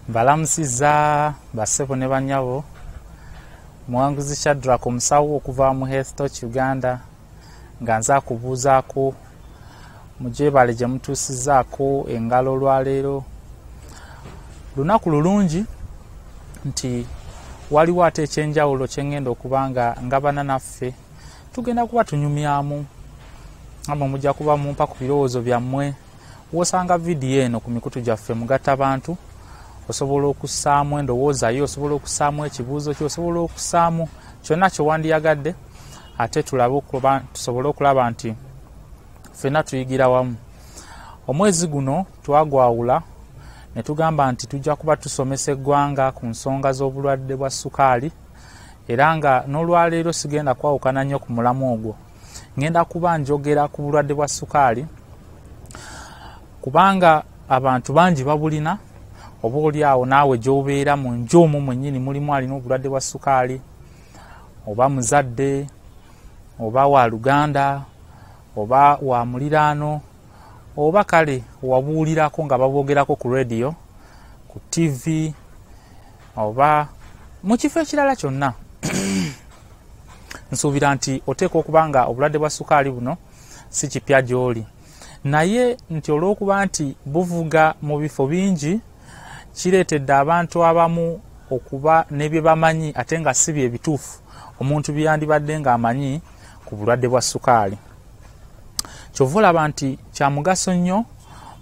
Balamusiza basebo ne banyabo Mwanguzi Shadrack omusawo okuva mu Health Touch Uganda nga nza kubuuzaako mujebale gye mutuusizaako engalo lwaleero. Lunaku lulungi nti waliwo ate ekyenjawulo kye ngenda okubanga ngabana naffe tugenda kuba tunyumyamu abo mujja kuba mumpa ku birowoozo byammwe wosanga vidiyo eno ku mikutu gyaffe mugatta abantu osobola okussaamu endowooza yo, osobola okussaamu ekibuuzo kyo, osobola okussaamu kyonna kye wandiyagadde ate tusobole okulaba nti ffenna tuyigira wamu. Omwezi guno twagwawula ne tugamba nti tujja kuba tusomesa eggwanga ku nsonga z'obulwadde bwa ssukaali era nga n'olwaleero sigenda kwawukana nnyo ku mulamu ogwo. Ngenda kuba njogera ku bulwadde bwa ssukaali kubanga abantu bangi babulina oba oli awo naawe gy'obeera mu nju omwo mwennyini mulimu alina obulwadde bwa ssukaali oba muzadde oba wa Luganda oba wa muliraano oba kale wabuulirako nga baboogerako ku radio ku TV oba mu kifo ekirala kyonna. Nsuubira nti oteeka okuba nga obulwadde bwa ssukaali buno si kipya gy'oli naye nti olw'okuba nti buvuga mu bifo bingi kireetedde abantu abamu okuba ne bye bamanyi ate nga si bye bituufu omuntu byandibadde ng'amanyi ku bulwadde bwa ssukaali. Kyova olaba nti kya mugaso nnyo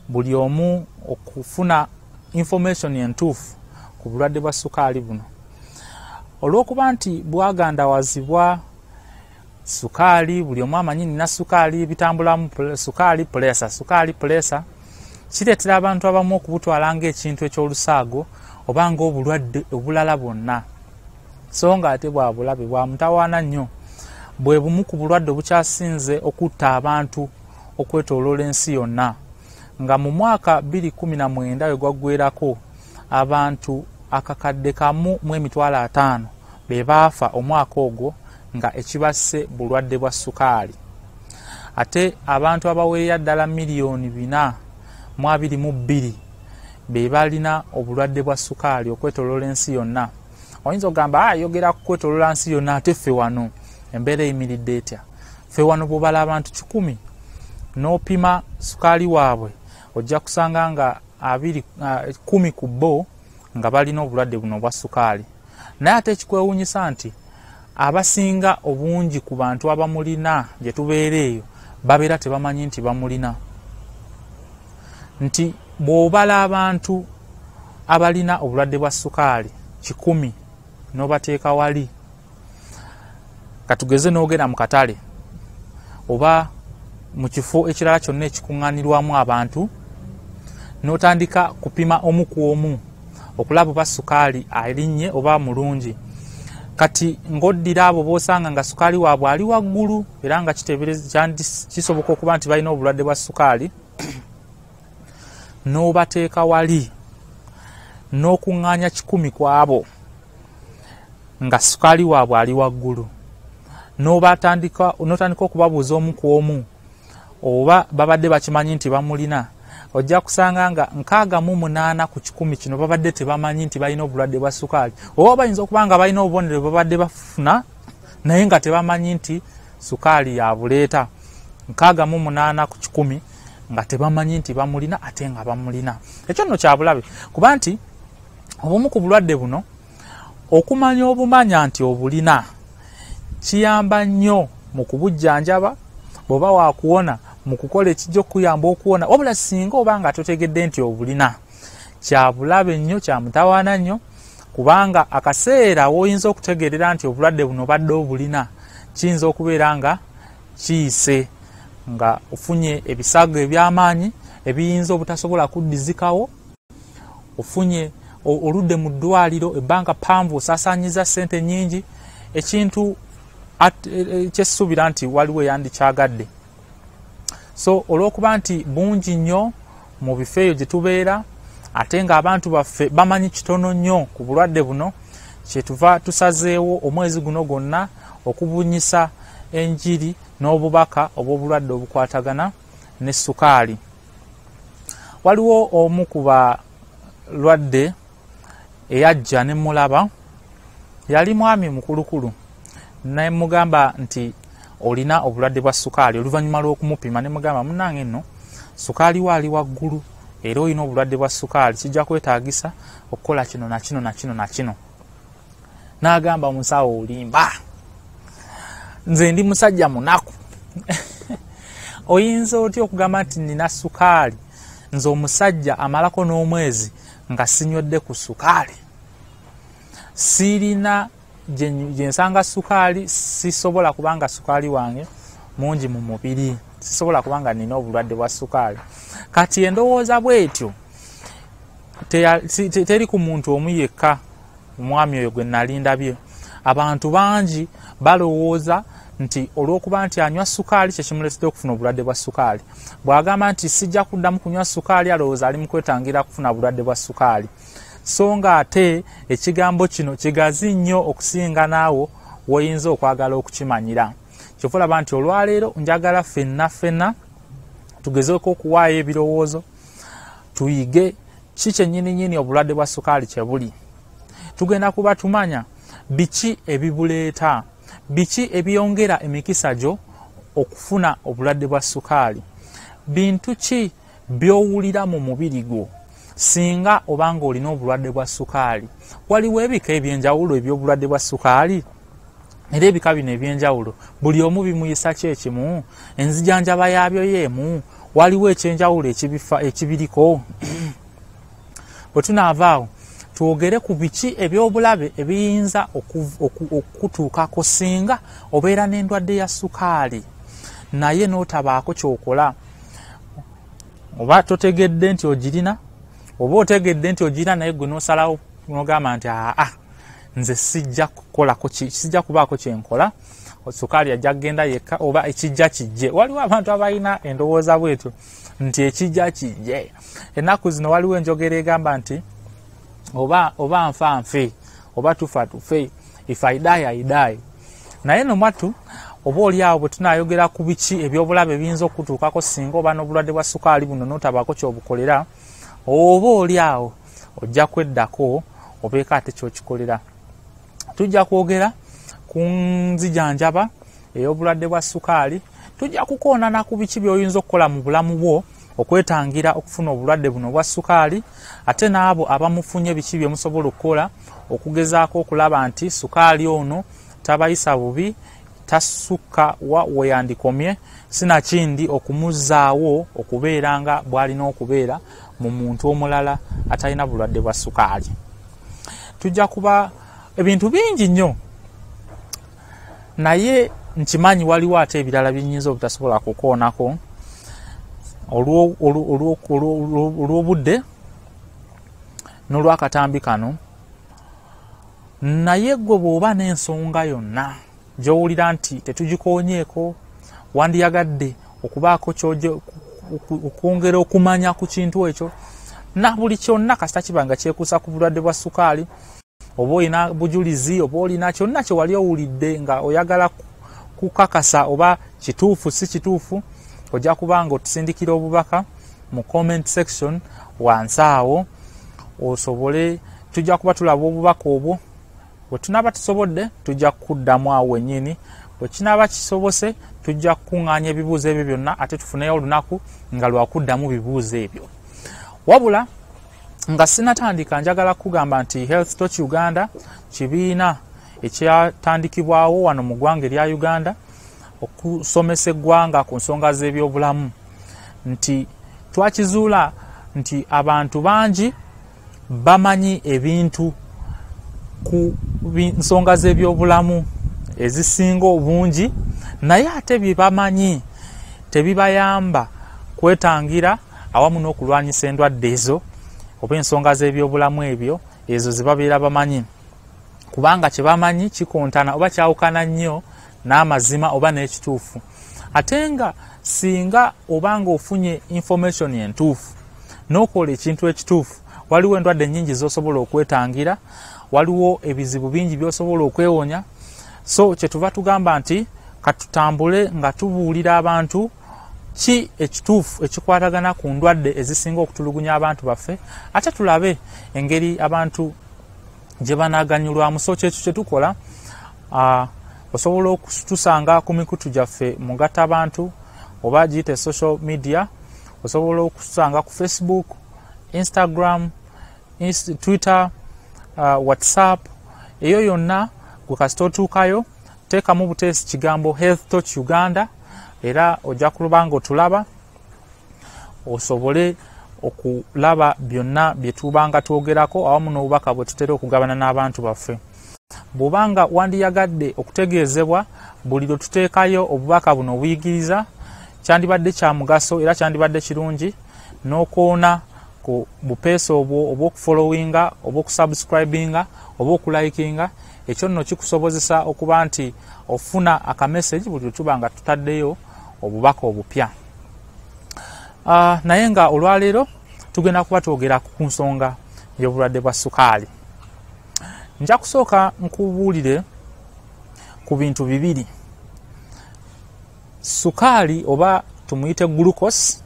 buli omu okufuna information entuufu ku bulwadde bwa ssukaali buno olw'okuba nti bwagandawazibwa ssukaali buli omu amanyi nina ssukaali bitambulamu ssukaali puleesa kireetera abantu abamu okubutwala ng'ekintu eky'olusaago oba ng'obulwadde obulala bwonna so nga ate bwa bulabe bwa mutawaana nnyo bwe bumu ku bulwadde obukyasinze okutta abantu okwetooloola ensi yonna nga mu mwaka 2019 we gwaggweerako abantu akakadde kamu mu emitwalo 5 be baafa omwaka ogwo nga ekibasse bulwadde bwa ssukaali ate abantu abaweerera ddala miliyoni 422 be balina obulwadde bwa ssukaali okwetooloola ensi yonna. Oyinza okugamba ayogera ku kwetooloola ensi yonna ate ffe wano embeera eyimiridde etya? Ffe wano bw'obala abantu 100 n'opima ssukaali waabwe ojja kusanga nga 10 ku bo nga balina obulwadde buno bwa ssukaali. Naye ate ekikwewuunyisa nti abasinga obungi ku bantu abamulina gye tubeera eyo babeera tebamanyi nti bamulina. Nti bw'obala abantu abalina obulwadde bwa ssukaali 100 n'obateeka wali katugeze n'ogenda mu katale oba mu kifo ekirala kyonna ekikuŋŋaanirwamu abantu n'otandika kupima omu ku omu okulaba oba ssukaali alinnye oba mulungi kati ng'oddira abo b'osanga nga ssukaali waabwe ali waggulu era nga kisoboka okuba nti balina obulwadde bwa ssukaali n'obateeka wali n'okuŋŋaanya 100 ku abo nga ssukaali waabwe ali waggulu n'otandika okubabuuza omu ku omu oba babadde bakimanyi nti bamulina ojja kusanga nga 68 ku 100 kino babadde tebamanyi nti balina obulwadde bwa ssukaali oba bayinza okuba nga balina obubonero babadde bafuna naye nga tebamanyi nti ssukaali yabuleeta 68 ku 100 nga tebamanyi nti bamulina ate nga bamulina. Ekyo nno kya bulabe kuba nti obumu ku bulwadde buno okumanya obumanya nti obulina kiyamba nnyo mu kubujjanjaba bw'oba waakuwona mu kukola ekijja okuyamba okuwona wabula singa oba nga totegedde nti obulina kya bulabe nnyo kya mutawaana nnyo kubanga akaseera w'oyinza okutegeerera nti obulwadde buno badde obulina kiyinza okubeera nga kiyise nga ofunye ebisago eby'amaanyi ebiyinza obutasobola kuddizikawo ofunye oludde mu ddwaliro ebbanga ppanvu osaasaanyiza ssente nnyingi ekintu kyessuubira nti waliwo yandikyagadde. So olw'okuba nti bungi nnyo mu bifo eyo gye tubeera ate ng'abantu baffe bamanyi kitono nnyo ku bulwadde buno kyetuva tusazeewo omwezi guno gwonna okubunyisa enjiri n'obubaka obw'obulwadde obukwatagana ne ssukaali. Waliwo omu ku balwadde eyajja ne mulaba yali mwami mukulukulu naye mugamba nti olina obulwadde bwa ssukaali oluvannyuma lw'okumupima ne mugamba munnange nno ssukaali waali waggulu era olina obulwadde bwa ssukaali kijja kwetaagisa okukola kino na kino na kino na kino. N'agamba omusawo olimba nze ndi musajja munaku oyinza otya okugamba nti nina ssukaali nze omusajja amalako n'omwezi nga sinywedde ku ssukaali sirina gye nsanga ssukaali sisobola kubanga ssukaali wange mungi mu mubiri sisobola kubanga nina obulwadde bwa ssukaali. Kati endowooza bwetyo teri ku muntu omu yekka omwami oyo gwe nalindabye. Abantu bangi balowooza nti olw'okuba nti anywa ssukaali kyekimulesedde okufuna obulwadde bwa ssukaali. Bw'agamba nti sijja kuddamu kunywa ssukaali alowooza ali mu kwetangira kufuna bulwadde bwa ssukaali. So nga ate ekigambo kino kigazi nnyo okusinga naawo woyinza okwagala okukimanyira. Kyova olaba nti olwaleero njagala ffenna tugezeeko okuwaayo ebirowoozo tuyige ki kyennyini obulwadde bwa ssukaali kye buli. Tugenda kuba tumanya biki ebibuleeta, biki ebyongera emikisa gyo okufuna obulwadde bwa ssukaali, bintu ki byowulira mu mubiri gwo singa obanga olina obulwadde bwa ssukaali. Waliwo ebika ebyenjawulo ebyobulwadde bwa ssukaali era ebika bino ebyenjawulo buli omu bimuyisa kyekimu, enzijanjaba yaabyo yeemu, waliwo ekyenjawulo ekibiriko. Bwe tunaavaawo twogere ku biki ebyobulabe ebiyinza okutuukako singa obeera n'endwadde ya ssukaali naye n'otabaako kyokola. Oba totegedde nti ogirina, oba otegedde nti ogirina naye gwe n'osalawo n'ogamba nti nze sijja kubaako kyenkola, ssukaali ajja kugenda yekka oba ekijja kijje. Waliwo abantu abalina endowooza bwetyo nti ekijja kijje. Ennaku zino waliwo enjogera egamba nti oba nfa nfe oba tufa tufe, if I die I die. Naye no mwattu oba oliawo bwe tunayogera ku biki ebyobulabe ebiyinza okutuukako singa oba n'obulwadde bwa ssukaali buno n'otabaako kyobukolera, oba oliawo ojja kweddako obeeko ate kyokikolera. Tujja kwogera ku nzijanjaba ey'obulwadde bwa ssukaali, tujja kukoonana ku biki by'oyinza okukola mu bulamu bwo okwetangira okufuna obulwadde buno bwa ssukaali, ate n'abo abamufunye biki bye musobola okukola okugezaako okulaba nti ssukaali ono tabayisa bubi, tasukka wa weyandikomye, sinakindi okumuzzaawo okubeera nga bw'alina okubeera mu muntu omulala atalina bulwadde bwa ssukaali. Tujja kuba ebintu bingi nnyo naye nkimanyi waliwo ate ebirala binyinza obutasobola kukoonako olw'obudde n'olw'akatambi kano. Naye gwe bw'oba n'ensonga yonna gy'owulira nti tetugikoonyeeko, wandiyagadde okubaako okwongera okumanya ku kintu ekyo, na buli kyonna kasita kiba nga kyekuusa ku bulwadde bwa ssukaali, oba olina bujulizi oba olina kyonna kye wali owulidde nga oyagala kukakasa oba kituufu si kituufu, ojja kubanga otusindikira obubaka mu comment section wansi awo osobole. Tujja kuba tulaba obubaka obwo, bwe tunaaba tusobodde tujja kuddamu awo wennyini, bwe kinaaba kisobose tujja kukuŋŋaanya ebibuuzo ebyo byonna ate tufuneyo olunaku nga lwakuddamu bibuuzo ebyo. Wabula nga sinatandika njagala kugamba nti Health Touch Uganda kibiina ekyatandikibwawo wano mu ggwanga erya Uganda okusomesa eggwanga ku nsonga z'ebyobulamu, nti twakizuula nti abantu bangi bamanyi ebintu ku nsonga z'ebyobulamu ezisinga obungi, naye ate bye bamanyi tebibayamba kwetangira awamu n'okulwanyisa endwadde ezo oba ensonga z'ebyobulamu ezo ze babeera bamanyi, kubanga kye bamanyi kikontana oba kyawukana nnyo n'amazima oba n'ekituufu. Ate nga singa obanga ofunye information entuufu n'okola ekintu ekituufu, waliwo endwadde nnyingi z'osobola okwetangira, waliwo ebizibu bingi by'osobola okwewonya. So kyetuva tugamba nti katutambule nga tubuulira abantu ki ekituufu ekikwatagana ku ndwadde ezisinga okutulugunya abantu baffe, ate tulabe engeri abantu gye banaganyulwamu. So kyekyo kye tukola, osobola okutusanga ku mikutu gyaffe mu gatta abantu oba giyite social media. Osobola okusanga ku Facebook, Instagram, Twitter, WhatsApp. Eyo yonna gwe kasita otuukayo teekamu buteesi kigambo Health Touch Uganda, era ojja kulubanga otulaba osobole okulaba byonna bye tubanga twogerako awamu n'obubaka bwe tutera okugabana n'abantu baffe. Bw'obanga wandiyagadde okutegeezebwa buli lwe tuteekayo obubaka buno obuyigiriza, kyandibadde kya mugaso era kyandibadde kirungi n'okoona ku bupeesa obwo obw'okufollowinga, obw'okusubscribinga, obw'okulayikinga. Ekyo nno kikusobozesa okuba nti ofuna akamessage buli lwe tuba nga tutaddeyo obubaka obupya. Naye nga olwaleero tugenda kuba twogera ku nsonga y'obulwadde bwa ssukaali. Nja kusooka nkubuulire ku bintu bibiri. Ssukaali oba tumuyite glucose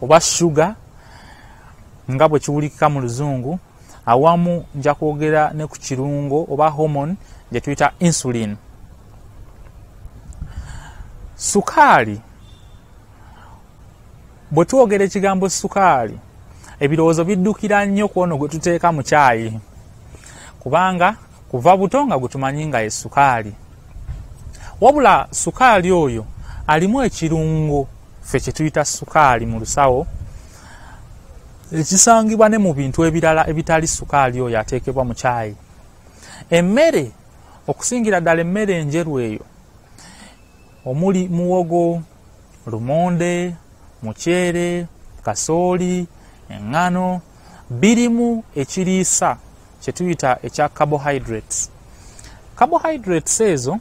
oba sugar nga bwe kiwulikika mu luzungu, awamu nja kwogera ne ku kirungo oba hormone gye tuyita insulin. Ssukaali, bwe twogera ekigambo ssukaali, ebirowoozo biddukira nnyo ku ono gwe tuteeka mu caayi, kubanga kuva buto nga gwe tumanyi nga ye ssukaali. Wabula ssukaali oyo alimu ekirungo ffe kye tuyita ssukaali mu lusawo, ekisangibwa ne mu bintu ebirala ebitali ssukaali oyo ateekebwa mu caayi. Emmere, okusingira ddala emmere enjeru eyo, omuli muwogo, lumonde, muceere, kasooli, eŋŋano, birimu ekiriisa kye tuyita ekya carbohydrates. Carbohydrates ezo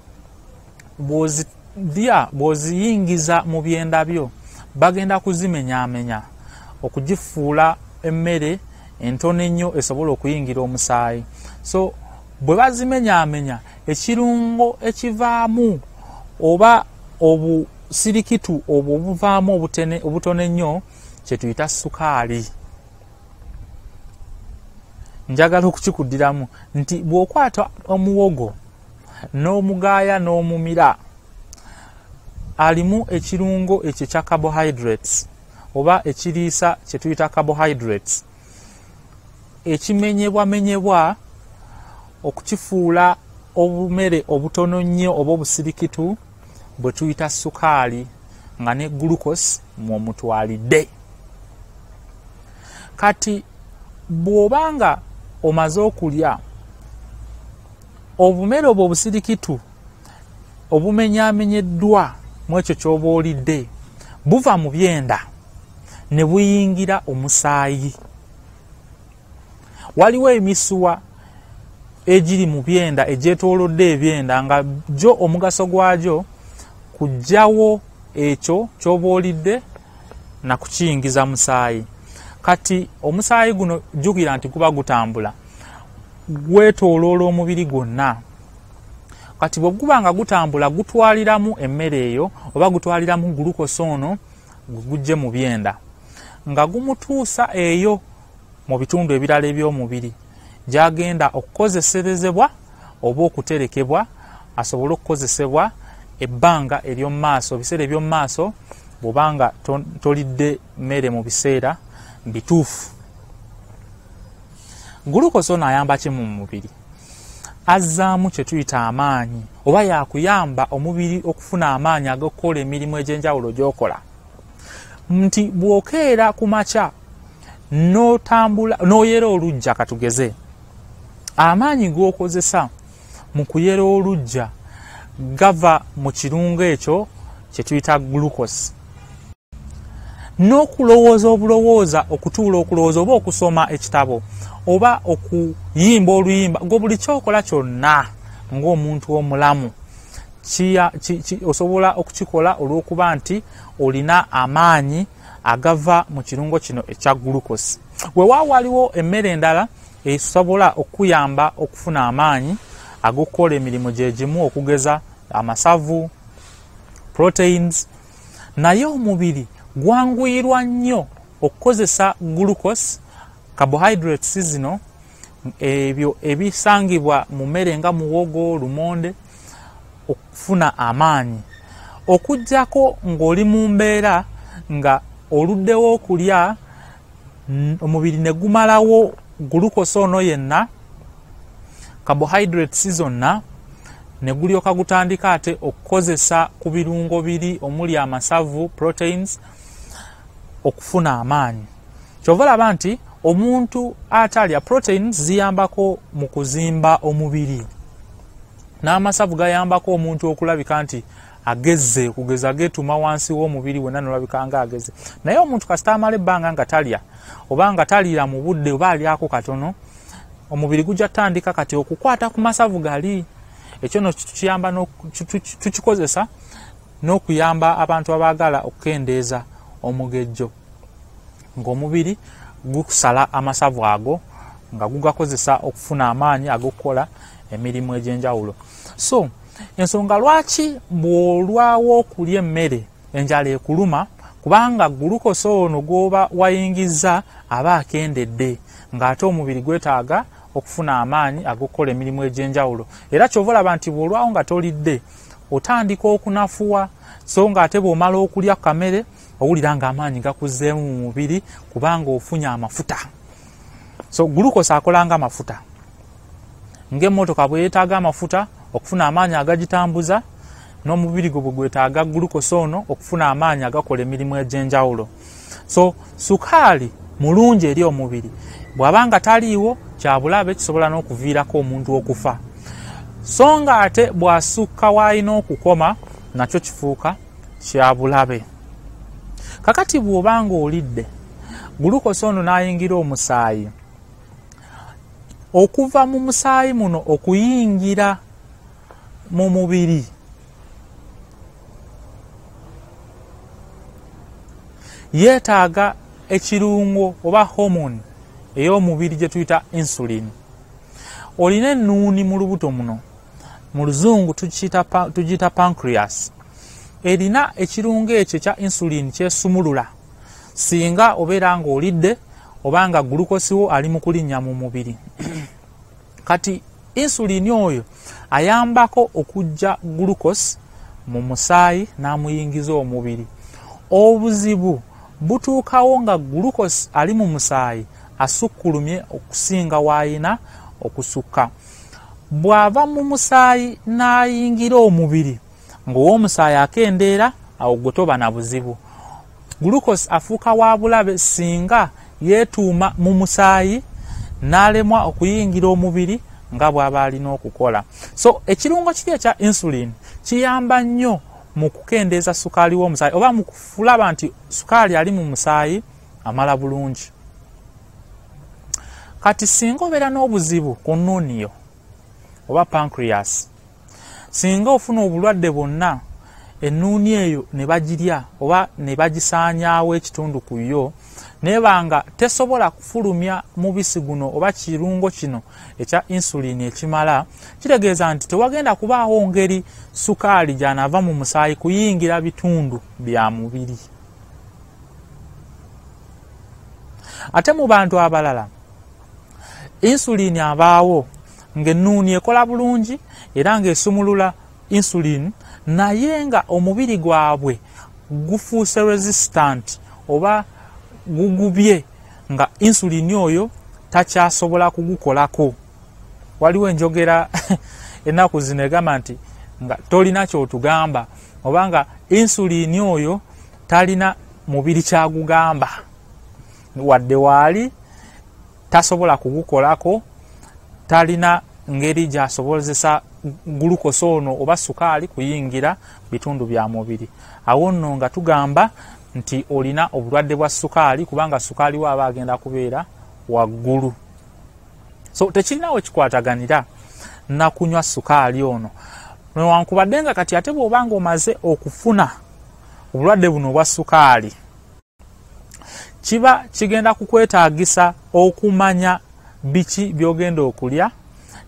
bw'oziyingiza mu byenda byo bagenda kuzimenyaamenya okugifuula emmere entono ennyo esobola okuyingira omusaayi. So bwe bazimenyaamenya, ekirungo ekivaamu oba obusirikitu obwo obuvaamu obutono ennyo kye tuyita ssukaali. Njagala okukikuddiramu nti bw'okwata omuwogo n'omugaaya n'omumira, alimu ekirungo ekyo kya carbohydrates oba ekiriisa kye tuyita carbohydrates, ekimenyebwamenyebwa okukifuula obumere obutono nnyo oba obusirikitu bwe tuyita ssukaali, nga ne glucose mw'omutwalidde. Kati bw'obanga omaze okulya obumere obwo obusirikitu obumenyaamenyeddwa mu ekyo ky'oba olidde, buva mu byenda ne buyingira omusaayi. Waliwo emisuwa egiri mu byenda egyetoolodde ebyenda nga gyo omugaso gwagyo kuggyawo ekyo ky'oba olidde na kukiyingiza musaayi. Kati omusaayi guno jjukira nti guba gutambula, gwetooloola omubiri gwonna. Kati bwe guba nga gutambula gutwaliramu emmere eyo oba gutwaliramu glucose ono gugye mu byenda, nga gumutuusa eyo mu bitundu ebirala eby'omubiri gy'agenda okukozeserezebwa oba okuterekebwa, asobole okukozesebwa ebbanga ery'omu maaso, ebiseera eby'omu maaso bw'obanga tolidde mmere mu biseera bituufu. Glucose ono ayamba ki mu mubiri? Azzaamu kye tuyita amaanyi, oba yakuyamba omubiri okufuna amaanyi ag'okukola emirimu egy'enjawulo gy'okola. Nti bw'okeera ku makya n'otambula n'oyera oluggya, katugeze, amaanyi g'okozesa mu kuyera oluggya gava mu kirungo ekyo kye tuyita glucose. N'okulowooza obulowooza, okutuula okulowooza oba okusoma ekitabo oba okuyimba oluyimba, gwe buli kyokola kyonna ng'omuntu omulamu osobola okukikola olw'okuba nti olina amaanyi agava mu kirungo kino ekya glucose. Weewaawo waliwo emmere endala esobola okuyamba okufuna amaanyi ag'okukola emirimu gye gimu, okugeza amasavu, proteins, naye omubiri gwanguyirwa nnyo okukozesa glucose, carbohydrates zino, ebyo ebisangibwa mu mmere nga muwogo, lumonde okufuna amaanyi. Okujjako ng'oli mu mbeera nga oluddewo okulya omubiri ne gumalawo glucose ono yenna, carbohydrates zonna, ne gulyoka gutandika ate okukozesa ku birungo biri omuli amasavu, proteins, okufuna amaanyi. Kyova olaba nti omuntu atalya proteins ziyambako mu kuzimba omubiri, n'amasavu gayambako omuntu okulabika nti agezze, kugeza geetuma wansi w'omubiri wonna nolabika nga agezze. Naye omuntu kasita amala ebbanga nga talya oba nga taliira mu budde oba alyako katono, omubiri gujja tandika kati okukwata ku masavu gali. Ekyo no tukiyamba tukikozesa n'okuyamba abantu abaagala okukendeeza omugejjo, ng'omubiri gukusala amasavu ago nga gugakozesa okufuna amaanyi ag'okukola emirimu egy'enjawulo. So ensonga lwaki bw'olwawo okulya emmere enjala ekuluma, kubanga glucose ono gw'oba wayingiza aba akendedde, ng'ate omubiri gwetaaga okufuna amaanyi ag'okukola emirimu egy'enjawulo. Era kyova olaba nti bw'olwawo nga tolidde otandika okunafuwa, so ng'ate bw'omala okulya kamere owulira ng'amaanyi gakuzzeemu mu mubiri kubanga ofunye amafuta. So glucose akola nga amafuta, ng'emmotoka bwe yeetaaga amafuta okufuna amaanyi agagitambuza, n'omubiri gwe bwe gwetaaga glucose ono okufuna amaanyi agakola emirimu egy'enjawulo. So ssukaali mulungi eri omubiri, bw'aba nga taliiwo kyabulabe kisobola n'okuviirako omuntu okufa. So nga ate bw'asukka w'alina okukoma nakyo kifuuka kyabulabe. Kakati bw'oba nga olidde glucose ono n'ayingira omusaayi, okuva mu musaayi muno okuyingira mu mubiri yeetaaga ekirungo oba hormone ey'omubiri gye tuyita insulin. Olina ennuuni mu lubuto muno, mu luzungu tugiyita pancreas. Erina ekirungo ekyo kya insulin kyesumulula singa obeera nga olidde oba nga glucose wo ali mu kulinnya mu mubiri. Kati insulin oyo ayambako okujja glucose mu musaayi n'amuyingiza omubiri. Obuzibu butuukawo nga glucose ali mu musaayi asukkulumye okusinga w'ayina okusukka. Bw'ava mu musaayi n'ayingira omubiri ng'ow'omusaayi akendeera, awo gwe toba na buzibu. Glucose afuuka wa bulabe singa yeetuuma mu musaayi n'alemwa okuyingira omubiri nga bw'aba alina okukola. So ekirungo kiri ekya insulin kiyamba nnyo mu kukendeeza ssukaali w'omusaayi oba mu kulaba nti ssukaali ali mu musaayi amala bulungi. Kati singa obeera n'obuzibu ku nnuuni yo oba pancreas, singa ofuna obulwadde bwonna ennuuni eyo ne bagirya oba ne bagisaanyaawo ekitundu ku yo, nebanga tesobola kufulumya mubisi guno oba kirungo kino ekya insulin ekimala, kitegeeza nti tewagenda kubaawo ngeri ssukaali gy'anaava mu musaayi kuyingira bitundu bya mubiri. Ate mu bantu abalala insulin abaawo ng'ennuuni ekola bulungi era ng'esumulula insulin, naye nga omubiri gwabwe gufuuse resistant oba gugubye nga insulin oyo takyasobola kugukolako. Waliwo enjogera ennaku zino egamba nti nga tolina kyotugamba oba nga insulin oyo talina mubiri kyagugamba, wadde waali tasobola kugukolako, talina ngeri gy'asobozesa glucose ono oba ssukaali kuyingira bitundu bya mubiri. Awo nno nga tugamba nti olina obulwadde bwa ssukaali kubanga ssukaali waaba agenda kubeera waggulu. So tekirinawo kikwataganira na kunywa ssukaali ono, newankubadde nga kati ate bw'oba nga omaze okufuna obulwadde buno obwa ssukaali, kiba kigenda kukwetaagisa okumanya biki by'ogenda okulya,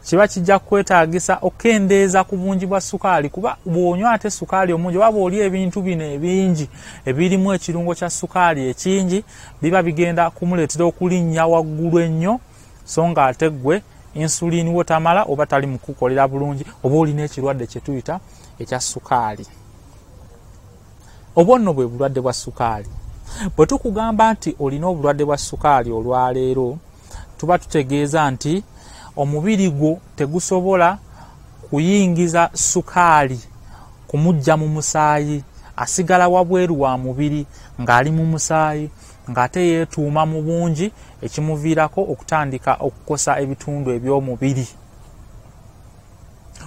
kiba kijja kwetaagisa okendeeza ku bungi bwa ssukaali, kuba bw'onywa ate ssukaali omungi oba bw'oli ebintu bino ebingi ebirimu ekirungo kya ssukaali ekingi, biba bigenda kumuleetera okulinnya waggulu ennyo so nga ate gwe insulini wo tamala oba tali mu kukolera bulungi oba olina ekirwadde kye tuyita ekya ssukaali. Obwo nno bwe bulwadde bwa ssukaali. Bwe tukugamba nti olina obulwadde bwa ssukaali olwaleero tuba tutegeeza nti omubiri gwo tegusobola kuyingiza ssukaali kumujja mu musaayi, asigala wabweru wa mubiri ng'ali mu musaayi ng'ate yeetuuma mu bungi ekimuviirako okutandika okukosa ebitundu eby'omubiri.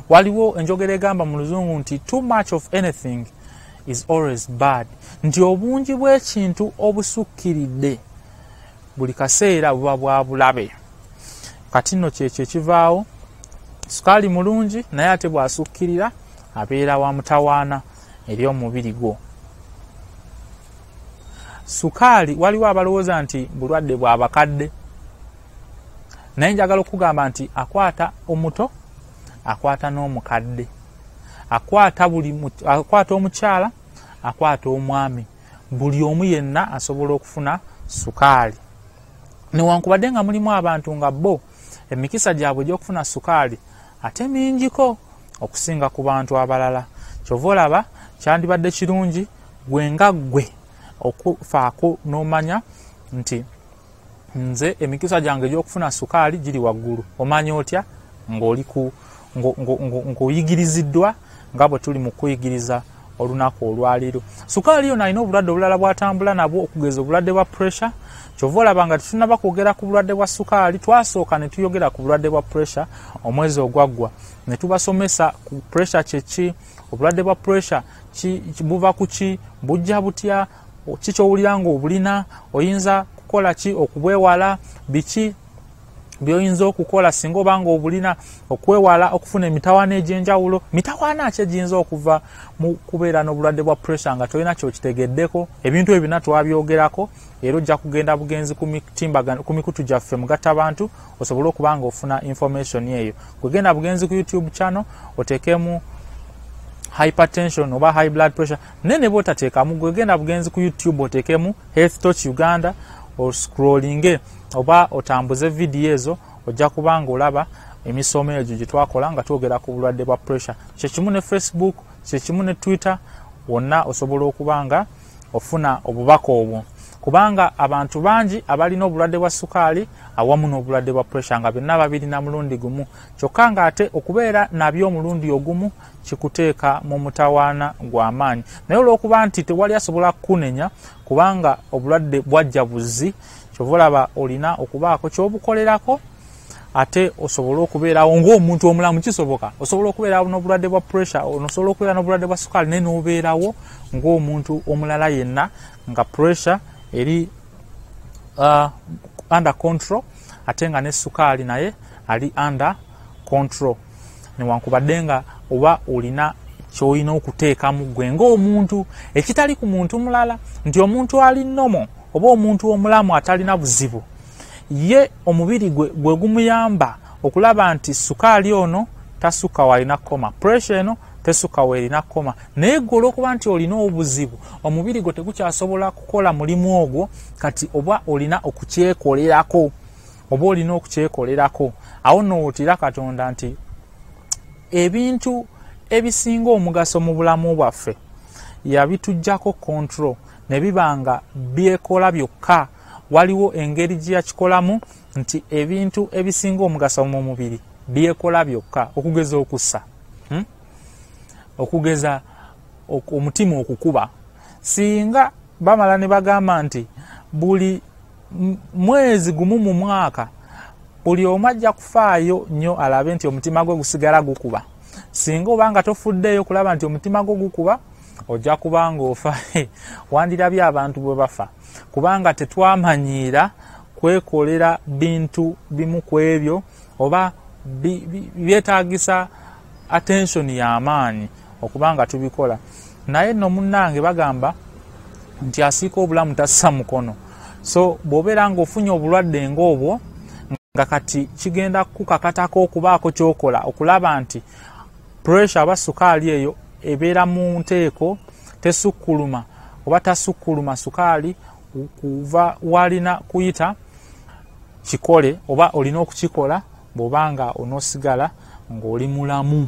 Waliwo enjogera egamba mu Luzungu nti too much of anything is always bad, nti obungi bw'ekintu obusukkiridde buli kaseera buba bwa bulabe. Kati nno kyekyo ekivaawo ssukaali mulungi naye ate bw'asukkirira abeera wa mutawaana eri omubiri gwo. Ssukaali waliwo abalowooza nti bulwadde bwa bakadde, naye njagala okugamba nti akwata omuto, akwata n'omukadde, akwata omukyala, akwata omwami, buli omu yenna asobola okufuna ssukaali. Newankubadde nga mulimu abantu nga bo emikisa gyabwe gy'okufuna ssukaali ate mingiko okusinga ku bantu abalala. Kyova olaba kyandibadde kirungi gwe nga ggwe okufaako n'omanya nti nze emikisa gyange egy'okufuna ssukaali giri waggulu. Omanya otya? Ng'oyigiriziddwa nga bwe tuli mu kuyigiriza olunaku olwaleero. Ssukaali yonna alina obulwadde obulala bw'atambula nabwo, okugeza obulwadde bwa pressure. Kyova olaba nga tetunaba kwogera ku bulwadde bwa ssukaali, twasooka ne tuyogera ku bulwadde bwa pressure omwezi ogwaggwa. Ne tubasomesa ku pressure kyeki, obulwadde bwa pressure buva ku ki, bujja butya, ki kyowulira ng'obulina, oyinza kukola ki okubwewala, biki by'oyinza okukola singa oba ng'obulina, okwewala okufuna emitawaana egy'enjawulo. Mitawaana ki egiyinza okuva mu kubeera n'obulwadde bwa pressure nga tolina kyokitegeddeko? Ebintu ebyo byonna twabyogerako, era ojja kugenda bugenzi ku mikutu gyaffe mugattabantu osobole okuba ng'ofuna information eyo. Kugenda bugenzi ku YouTube channel oteekemu hypertension oba high blood pressure, ne bw'otateekamu gwegenda bugenzi ku YouTube oteekemu Health Touch Uganda, oscrollinge oba otambuze vidiyo ezo, ojja kubanga olaba emisomo egyo gye twakola nga twogera ku bulwadde bwa pressure. Kyekimu ne Facebook, kyekimu ne Twitter, wonna osobola okubanga ofuna obubaka obwo, kubanga abantu bangi abalina obulwadde bwa ssukaali awamu n'obulwadde bwa pressure nga byonna babirina mulundi gumu. Kyokka nga ate okubeera nabyo omulundi ogumu kikuteeka mu mutawaana gw'amaanyi. Naye olw'okuba nti tewali asobola kukunenya kubanga obulwadde bwajja buzzi, kyova olaba olina okubaako ky'obukolerako ate osobola okubeerawo ng'omuntu omulamu. Kisoboka osobola okubeerawo n'obulwadde bwa pressure, osobola okubeera n'obulwadde bwa ssukaali naye n'obeerawo ng'omuntu omulala yenna nga pressure eri under control ate nga ne ssukaali naye ali under control. Newankubadde nga oba olina ky'olina okuteekamu gwe ng'omuntu ekitali ku muntu mulala, nti omuntu ali nnomo oba omuntu omulamu atalina buzibu, ye omubiri gwe gumuyamba okulaba nti ssukaali ono tasukka walina koma, pressure eno tesukka walina koma. Naye gwe olw'okuba nti olina obuzibu, omubiri gwe tegukyasobola kukola mulimu ogwo, kati oba olina okukyekolerako, awo n'owootera Katonda nti ebintu ebisinga omugaso mu bulamu bwaffe yabitujjako control ne bibanga byekola byokka. Waliwo engeri gye yakikolamu nti ebintu ebisinga omugaso mu mubiri byekola byokka, okugeza okussa, okugeza omutima okukuba. Singa bamala ne bagamba nti buli mwezi gumu mu mwaka buli omu ajja kufaayo nnyo alabe nti omutima gwe gusigala gukuba, singa obanga tofuddeeyo kulaba nti omutima gwe gukuba, ojja kubanga ofa. Wandirabye abantu bwe bafa kubanga tetwamanyiira kwekolera bintu bimu ku ebyo oba byetaagisa attention y'amaanyi okubanga tubikola. Naye nno munnange bagamba nti asiika obulamu tassa mukono. So bw'obeera ng'ofunye obulwadde ng'obwo nga kati kigenda kukakatako okubaako ky'okola okulaba nti pressure aba ssukaali eyo ebeera mu nteeko, tesukkuluma oba tasukkuluma ssukaali kuva walina kuyita, kikole oba olina okukikola bw'obanga onoosigala ng'oli mulamu.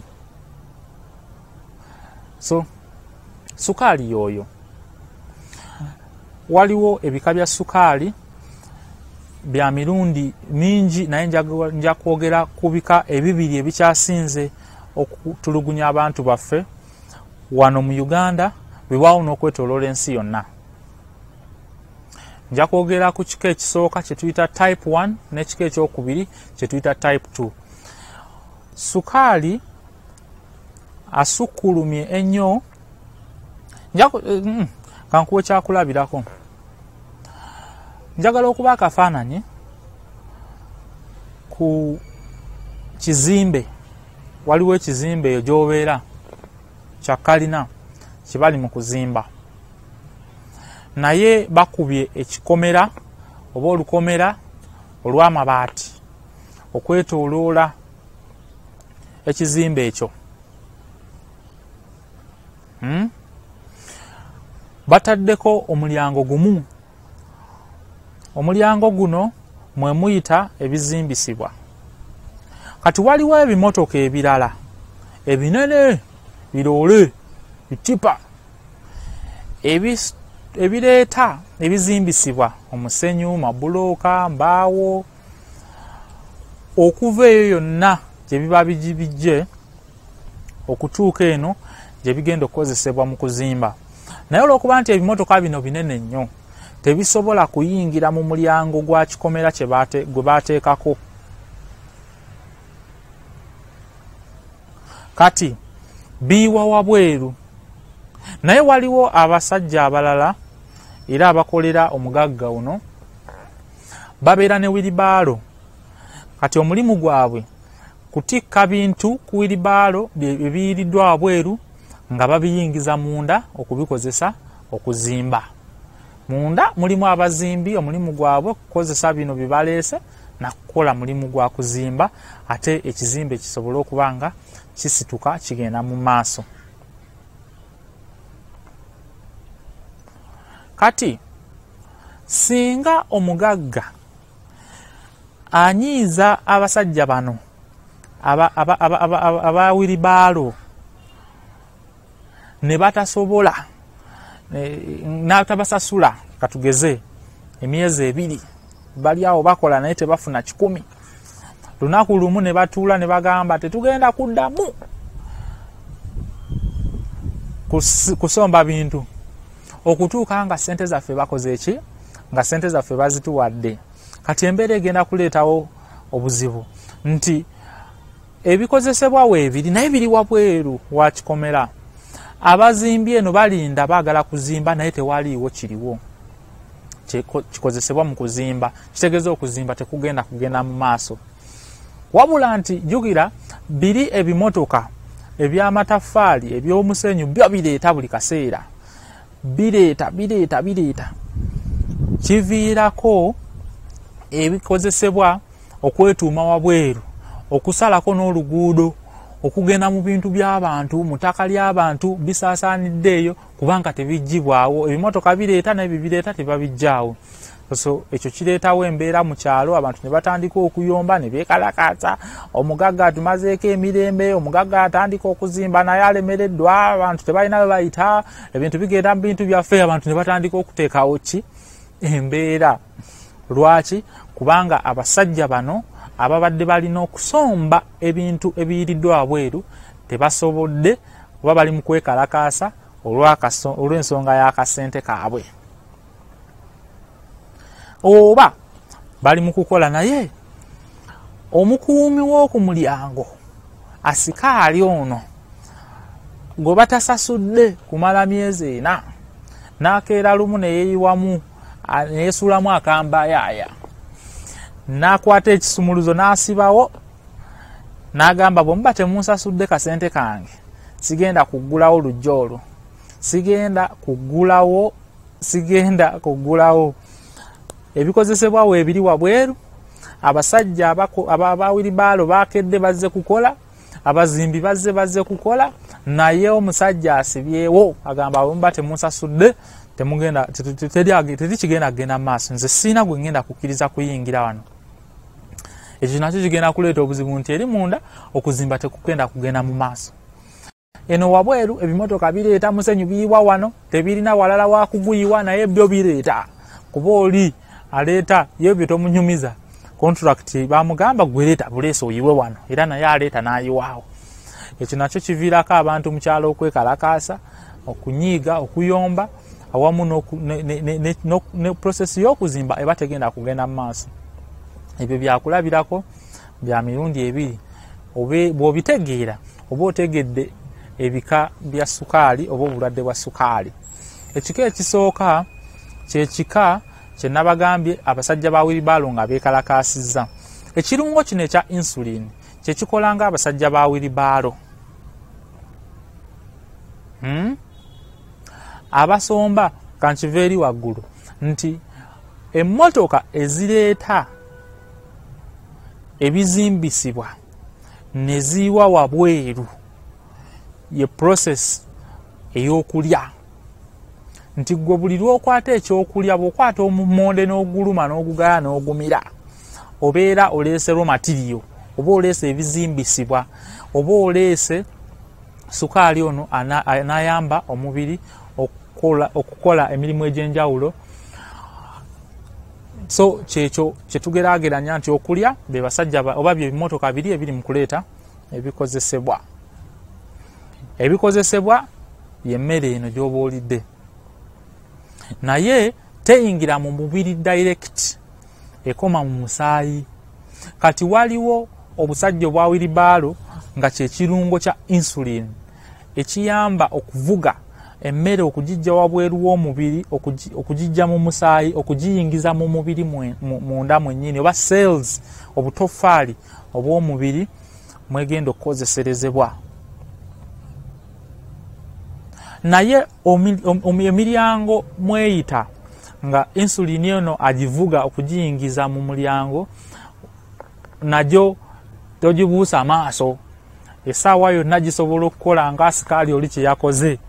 So ssukaali y'oyo. Waliwo ebika bya ssukaali bya mirundi mingi, naye nja kwogera ku bika ebibiri ebikyasinze okutulugunya abantu baffe wano mu Uganda bwewaawo n'okwetooloola ensi yonna. Nja kwogera ku kika ekisooka kye tuyita type 1 n'ekika ekyokubiri kye tuyita type 2. Ssukaali asukkulumye ennyo. Kankuwe kyakulabirako. Njagala okuba akafaananyi ku kizimbe. Waliwo ekizimbe eyo gy'obeera kya kalina kye bali mu kuzimba, naye bakubye ekikomera oba olukomera olw'amabaati okwetooloola ekizimbe ekyo. Bataddeko omulyango gumu. Omulyango guno mwe muyita ebizimbisibwa. Kati waliwo ebimotoka ebirala ebinene, biroole, bitipa, ebireeta ebizimbisibwa, omusenyu, mabulooka, mbaawo, okuva eyo yonna gye biba bijje okutuuka eno gye bigenda okukozesebwa mu kuzimba. Naye olw'okuba nti ebimotoka bino binene nnyo, tebisobola kuyingira mu mulyango gwa kikomera gwe baateekako. Kati biiwa wabweru. Naye waliwo abasajja abalala era abakolera omugagga uno, babeera ne wilibaalo. Kati omulimu gwabwe kutikka bintu ku wilibaalo ebiyiiriddwa wabweru nga babiyingiza munda okubikozesa okuzimba. Munda mulimu abazimbi, omulimu gwabwe kukozesa bino bye baleese na kukola mulimu gwa kuzimba, ate ekizimbe kisobole okuba nga kisituka kigenda mu maaso. Kati singa omugagga anyiiza abasajja bano aba wilibaalo ne batasobola n'atabasasula, katugeze emyezi 2 bali awo bakola naye tebafuna 10, lunaku lumu ne batuula ne bagamba tetugenda kuddamu kusomba bintu okutuuka nga ssente zaffe bakoze eki, nga ssente zaffe bazituwadde. Kati embeera egenda kuleetawo obuzibu nti ebikozesebwa weebiri naye biri wabweru wa kikomera. Abazimbi eno balinda baagala kuzimba naye tewaliiwo kiriwo kikozesebwa mu kuzimba. Kitegeeza okuzimba kugenda mu maaso. Wabula nti jjukira biri ebimotoka eby'amataffaali eby'omusenyu byo bireeta buli kaseera. Bireeta kiviirako ebikozesebwa okwetuuma wabweru, okusalako n'oluguudo, okugenda mu bintu by'abantu, mu ttaka ly'abantu bisaasaanidde eyo kubanga tebiggyibwawo. Ebimotoka bireeta naye bibireeta tebabiggyaawo. So ekyo kireetawo embeera mu kyalo, abantu ne batandika okuyomba ne beekalakaasa. Omugagga atumazeeko emirembe, omugagga atandika okuzimba naye alemereddwa, abantu tebalina we bayita, ebintu bigenda mu bintu byaffe, abantu ne batandika okuteekawo ki embeera. Lwaki? Kubanga abasajja bano ababadde balina okusomba ebintu ebiyiiriddwa wabweru tebasobodde, oba bali mu kwekalakaasa olw'ensonga y'akasente kaabwe, oba bali mu kukola. Naye omukuumi w'oku mulyango asikaali ono gwe batasasudde kumala myezi 4 n'akeera lumu ne yeeyiwamu ne yeesuulamu akambayaaya, n'akwata ekisumuluzo n'asibawo n'agamba bwemuba temunsasudde kasente kange sigenda kuggulawo lujja olwo, sigenda kuggulawo. Ebikozesebwa weebiri wabweru. Abasajja abawilibaalo bakedde bazze kukola, abazimbi bazze kukola, naye omusajja asibyewo agamba bwemuba temunsasudde temugenda kigenda kugenda maaso. Nze siina gwe ngenda kukkiriza kuyingira wano. ekyo nakyo kigenda kuleeta obuzibu nti eri munda okuzimba tekugenda kugenda mu maaso. Eno wabweru ebimotoka bireeta musenyu biyiwa wano tebirina walala wa kuguyiwa naye byo bireeta kuba oli aleeta ye byo tomunyumiza contract bamugamba gwereeta buleesa oyiwe wano era naye aleeta n'ayiwaawo. Ekyo nakyo kiviirako abantu mu kyalo okwekalakaasa, okunyiiga, okuyomba awamu ne process y'okuzimba eba tegenda kugenda mu maaso. Ebyo byakulabirako bya mirundi ebiri bw'obitegeera oba otegedde ebika bya ssukaali oba obulwadde bwa ssukaali. Ekika ekisooka kye kika kye nabagambye abasajja ba wheelbarrow nga beekalakaasizza. Ekirungo kino ekya insulin kye kikola nga abasajja ba wheelbarrow. Abasomba kankiva eri waggulu nti emmotoka ezireeta ebizimbisibwa ne ziiwa wabweru ye process ey'okulya. Nti gwe buli lw'okwata ekyokulya bw'okwata omumonde n'oguluma n'ogugaya n'ogumira obeera oleese raw material oba oleese ebizimbisibwa oba oleese ssukaali ono anayamba omubiri okukola emirimu egy'enjawulo. So kyekyo kyetugeraageranya nti okulya be basajja oba bye bimotoka biri ebiri mu kuleeta ebikozesebwa. Ebikozesebwa y'emmere eno gy'oba olidde naye teyingira mu mubiri direct ekoma mu musaayi. Kati waliwo obusajja obwa wheelbarrow nga kye kirungo kya insulin ekiyamba okuvuga emmere okugijja wabweru w'omubiri okugijja mu musaayi okugiyingiza mu mubiri munda mwennyini oba cells obutofaali obw'omubiri mwegenda okukozeserezebwa. Naye emiryango mweyita nga insulin eno agivuga okugiyingiza mu mulyango nagyo togibuusa maaso essaawa yonna gisobola okukola nga sikaali oli kye yakoze.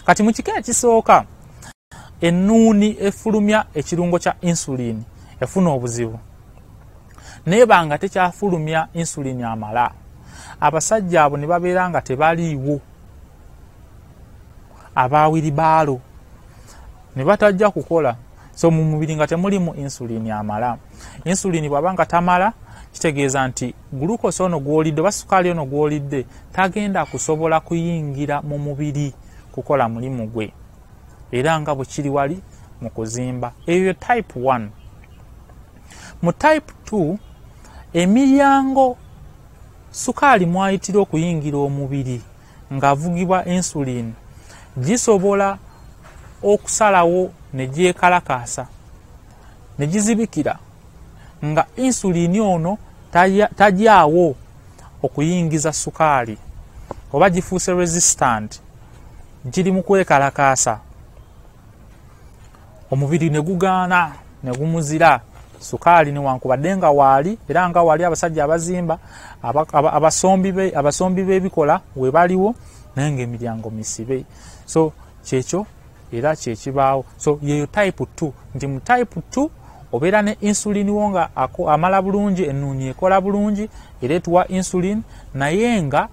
Kati mu kika ekisooka ennuuni efulumya ekirungo kya insulin efuna obuzibu naye banga tekyafulumya insulin amala. Abasajja abo ne babeera nga tebaliiwo aba wheelbarrow ne batajja kukola. So mu mubiri nga temulimu insulin amala. Insulin bw'abanga tamala kitegeeza nti glucose ono gw'olidde oba ssukaali ono gw'olidde tagenda kusobola kuyingira mu mubiri kukola mulimu gwe era nga bwe kiri wali mu kuzimba. Eyo type 1. Mu type 2 emiryango ssukaali mwayitira okuyingira omubiri ng'avugibwa insulin gisobola okusalawo ne gyekalakaasa ne gizibikira nga insulin ono tajyaawo okuyingiza ssukaali oba gifuuse resistant giri mu kwekalakaasa omubiri ne gugaana ne gumuzira ssukaali newankubadde nga waali era nga wali abasajja abazimba abasombi b'ebikola we baliwo naye ng'emiryango misibe. So kyekyo era kyekibaawo. So yeyo type 2 nti mu type 2 obeera ne insulin wo nga amala bulungi ennuuni ekola bulungi ereetuwa insulin naye nga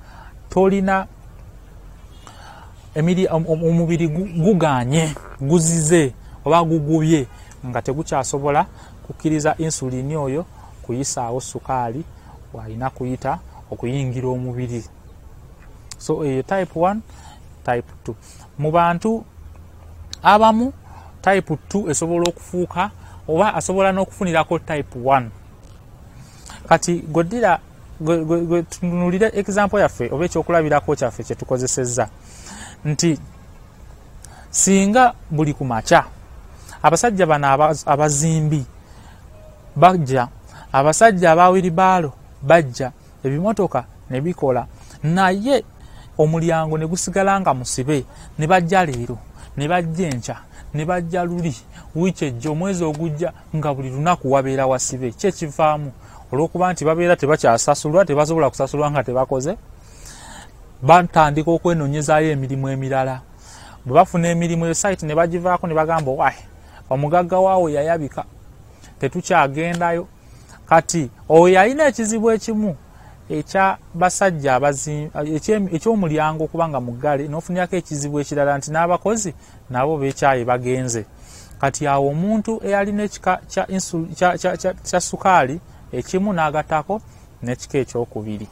tolina omubiri guganye guzize oba gugubye nga tegukyasobola kukkiriza insulin oyo kuyisaawo ssukaali w'alina kuyita okuyingira omubiri. So eyo type 1 type 2. Mu bantu abamu type 2 esobola okufuuka oba asobola n'okufunirako type 1. Kati goddira tunulire example yaffe oba ekyokulabirako kyaffe kye tukozesezza nti singa buli ku makya abasajja bano abazimbi bajja, abasajja aba wheelbarrow bajja, ebimotoka ne bikola naye omulyango ne gusigala nga musibe ne bajja leero ne bajja enkya ne bajja luli wiiki ejja omwezi ogujja nga buli lunaku wabeera wasibe. Kyekivaamu olw'okuba nti babeera tebakyasasulwa tebasobola kusasulwa nga tebakoze batandika okwenoonyezaayo emirimu emirala. Bwe bafuna emirimu eyo site ne bagivaako ne bagamba waayi omugagga waawe yayabika tetukyagendayo kati oyo alina ekizibu ekimu ekya basajja eky'omulyango kubanga muggale n'ofunirako ekizibu ekirala nti n'abakozi nabo beekyaye bagenze. Kati awo omuntu eyalina ekika kya ssukaali ekimu n'agattako n'ekika ekyokubiri.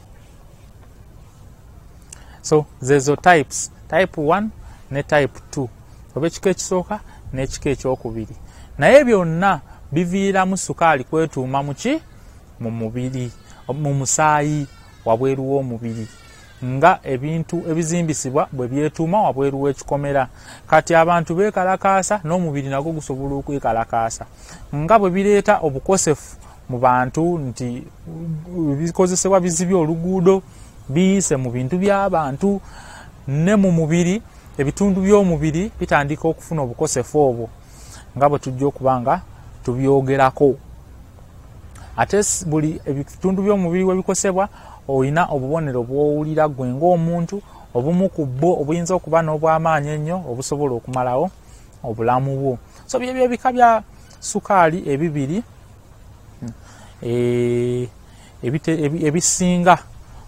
So zezo types, type 1 ne type 2, oba ekika ekisooka n'ekika ekyokubiri. Naye byonna biviiramu ssukaali kwetuuma mu mubiri, mu musaayi wabweru w'omubiri, nga ebintu ebizimbisibwa bwe byetuuma wabweru w'ekikomera. Kati abantu beekalakaasa n'omubiri nagwo gusobola okwekalakaasa, nga bwe bireeta obukosefu mu bantu nti bikozesebwa bizibye oluguudo biyise mu bintu by'abantu, ne mu mubiri ebitundu by'omubiri bitandika okufuna obukosefu obwo nga bwe tujja okuba nga tubyogerako. Ate buli ebitundu by'omubiri we bikosebwa olina obubonero bw'owulira gwe ng'omuntu, obumu ku bwo obuyinza okuba n'obw'amaanyi ennyo obusobola okumalawo obulamu bwo. So byebyo ebika bya ssukaali ebibiri ebisinga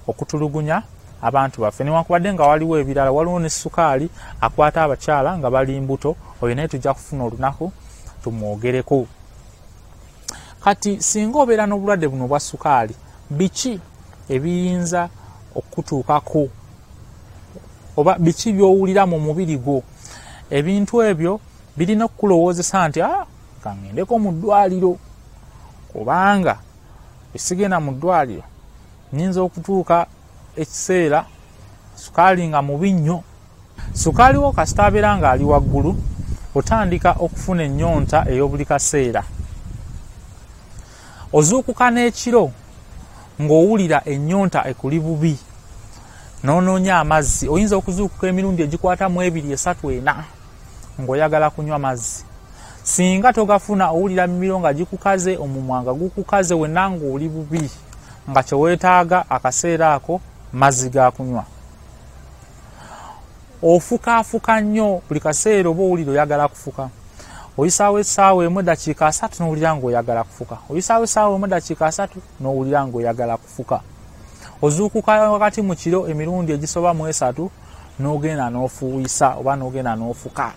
okutulugunya abantu baffe. Newankubadde nga waliwo ebirala, waliwo ne ssukaali akwata abakyala nga bali mbuto, oyo naye tujja kufuna olunaku tumwogereko. Kati singa obeera n'obulwadde buno bwa ssukaali, biki ebiyinza okutuukako oba biki byowulira mu mubiri gwo? Ebintu ebyo birina okukulowoozesa nti kangendeko mu ddwaliro, kubanga esigenda mu ddwaliro nyinza okutuuka ekiseera ssukaali nga mubi nnyo. Ssukaali wo kasita abeera nga ali waggulu, otandika okufuna ennyonta ey'obuli kaseera. Ozuukuka n'ekiro ng'owulira ennyonta ekuli bubi, n'onoonya amazzi. Oyinza okuzuukuka emirundi egikwata mu 2, 3, 4 ng'oyagala kunywa mazzi. Singa togafuna owulira mimiro nga gikukaze, omumwa nga gukukaze, wenna ng'oli bubi, nga kyeweetaaga akaseera ako mazzi ga kunywa. Ofukaafuka nnyo buli kaseera oba owulira oyagala kufuka. Oyisaawo essaawa emu eddakiika 3 n'owulira ng'oyagala kufuka. Oyisaawo essaawa emu eddakiika 3 n'owulira ng'oyagala kufuka. Ozuukuka wakati mu kiro emirundi egisoba mu 3 n'ogenda n'ofuuyisa oba n'ogenda n'ofuka.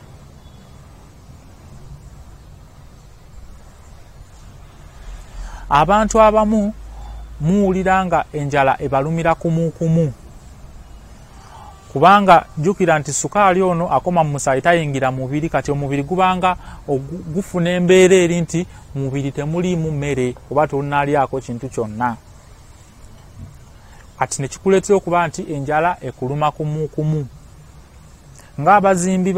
Abantu abamu muwulira nga enjala ebalumira kumukumu, kubanga jjukira nti ssukaali ono akoma mu musaayi tayingira mubiri. Kati omubiri gubanga gufuna embeera eri nti mubiri temuliimu mmere oba tonaalyako kintu kyonna. Kati ne kikuleetera okuba nti enjala ekuluma kumukumu. Ng'abazimbi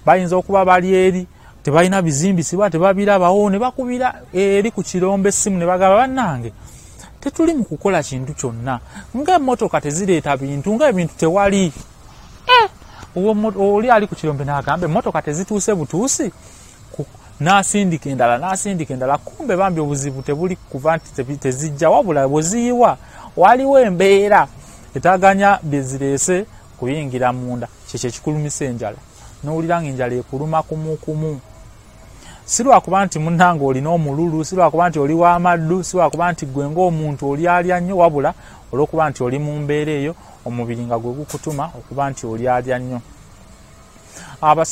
bayinza okuba bali eri tebalina bizimbisibwa, tebabirabawo, ne bakubira eri ku kirombe essimu ne bagamba bannange tetuli mu kukola kintu kyonna, ng'emmotoka tezireeta bintu, ng'ebintu tewali. Oli ali ku kirombe n'agamba emmotoka tezituuse butuusi, n'asindika endala. Kumbe bambi obuzibu tebuli kuva nti tezijja, wabula bwe ziyiwa waliwo embeera etaganya bye zireese kuyingira munda. Kyekyo ekikulumisa enjala, n'owulira ng'enjala ekuluma kumukumu. Si lwakuba nti munnange olina omululu, si lwakuba nti oli w'amaddu, si lwakuba nti gwe ng'omuntu oli alya nnyo, wabula olw'okuba nti oli mu mbeera eyo omubiri nga gwe gukutuma okuba nti oli alya nnyo.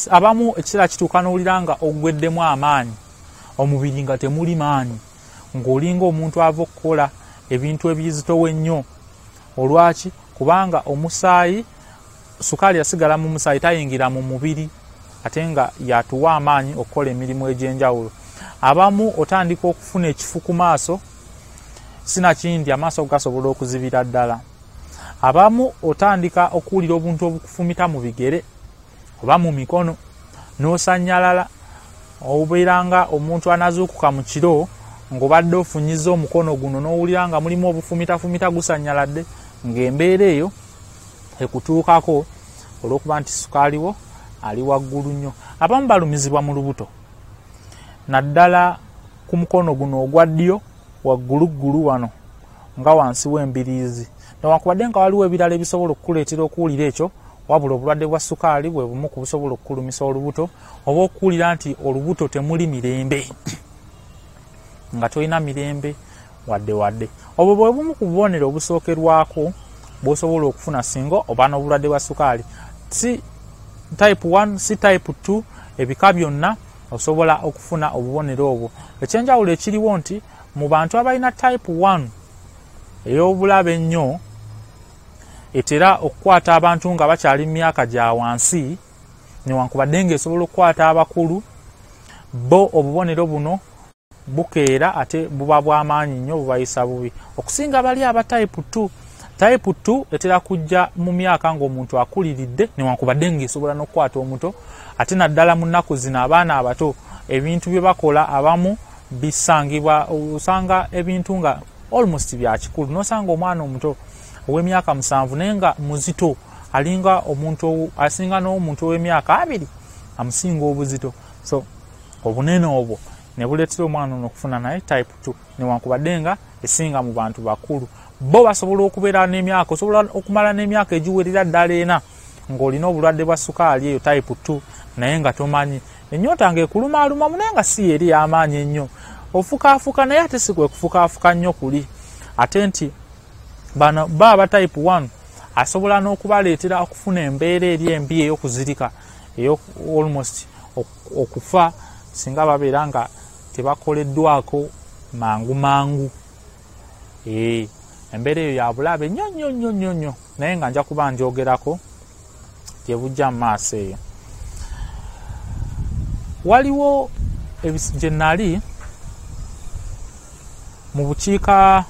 Abamu ekiseera kituuka n'owulira nga oggweddemu amaanyi, omubiri nga temuli maanyi, ng'olinga omuntu ava okukola ebintu ebiyizitowo ennyo. Olwaki? Kubanga omusaayi, ssukaali yasigala mu musaayi, tayingira mu mubiri, ate nga yatuwa amaanyi okukola emirimu egy'enjawulo. Abamu otandika okufuna ekifu ku maaso, sinakindi amaaso gasobola okuzibira ddala. Abamu otandika okuwulira obuntu obukufumita mu bigere oba mu mikono, n'osanyalala. Obeera nga omuntu anazuukuka mu kiro ng'obadde ofunyiza omukono guno n'owulira nga mulimu obufumitafumita gusanyaladde, ng'embeera eyo ekutuukako olw'okuba nti ssukaali wo ali waggulu nnyo. Abamu balumizibwa mu lubuto, naddala ku mukono guno ogwa ddyo wagguluggulu wano nga wansi w'embiriizi. Newankubadde nga waliwo ebirala ebisobola okukuleetera okuwulira ekyo, wabula obulwadde bwa ssukaali bwe bumu ku busobola okukulumisa olubuto, oba okuwulira nti olubuto temuli mirembe, nga tolina mirembe, wadde obwo bwe bumu ku bubonero obusookerwako bw'osobola okufuna singa oba n'obulwadde bwa ssukaali. Si type 1 si type 2 ebika byonna osobola okufuna obubonero obwo. Ekyenjawulo ekiriwo nti mu bantu abalina type 1 ey'obulabe ennyo etera okukwata abantu nga bakyali mu myaka gya wansi newankubadde ng'esobola okukwata abakulu, bo obubonero buno bukeera ate buba bw'amaanyi nnyo, bubayisa bubi okusinga bali aba type 2. Type 2 etera kujja mu myaka ng'omuntu akuliridde newankubadde ng'esobola n'okukwata omuto, ate naddala mu nnaku zino abaana abato ebintu bye bakola abamu bisangibwa, osanga ebintu nga almost bya kikulu, n'osanga omwana omuto ow'emyaka 7 naye nga muzito alinga omuntu asinga n'omuntu ow'emyaka 2 amusinga obuzito. So obunene obwo ne buleetera omwana ono okufuna naye type 2 newankubadde nga esinga mu bantu bakulu. Bo basobola okubeera n'emyaka, osobola okumala n'emyaka egiwerera ddala 4 ng'olina obulwadde bwa ssukaali eyo type 2 naye nga tomanyi. Ennyota ng'ekulumaaluma naye nga si eri y'amaanyi ennyo, ofukaafuka naye ate si kwe kufukaafuka nnyo kuli. Ate nti bano baba type 1 asobola n'okubaleetera okufuna embeera eri embi ey'okuzirika eyo almost okufa singa babeera nga tebakoleddwako mangu. Embeera eyo ya bulabe nnyo naye nga nja kuba njogerako gyebujja mu maaso eyo. Waliwo gye nali mu bukiika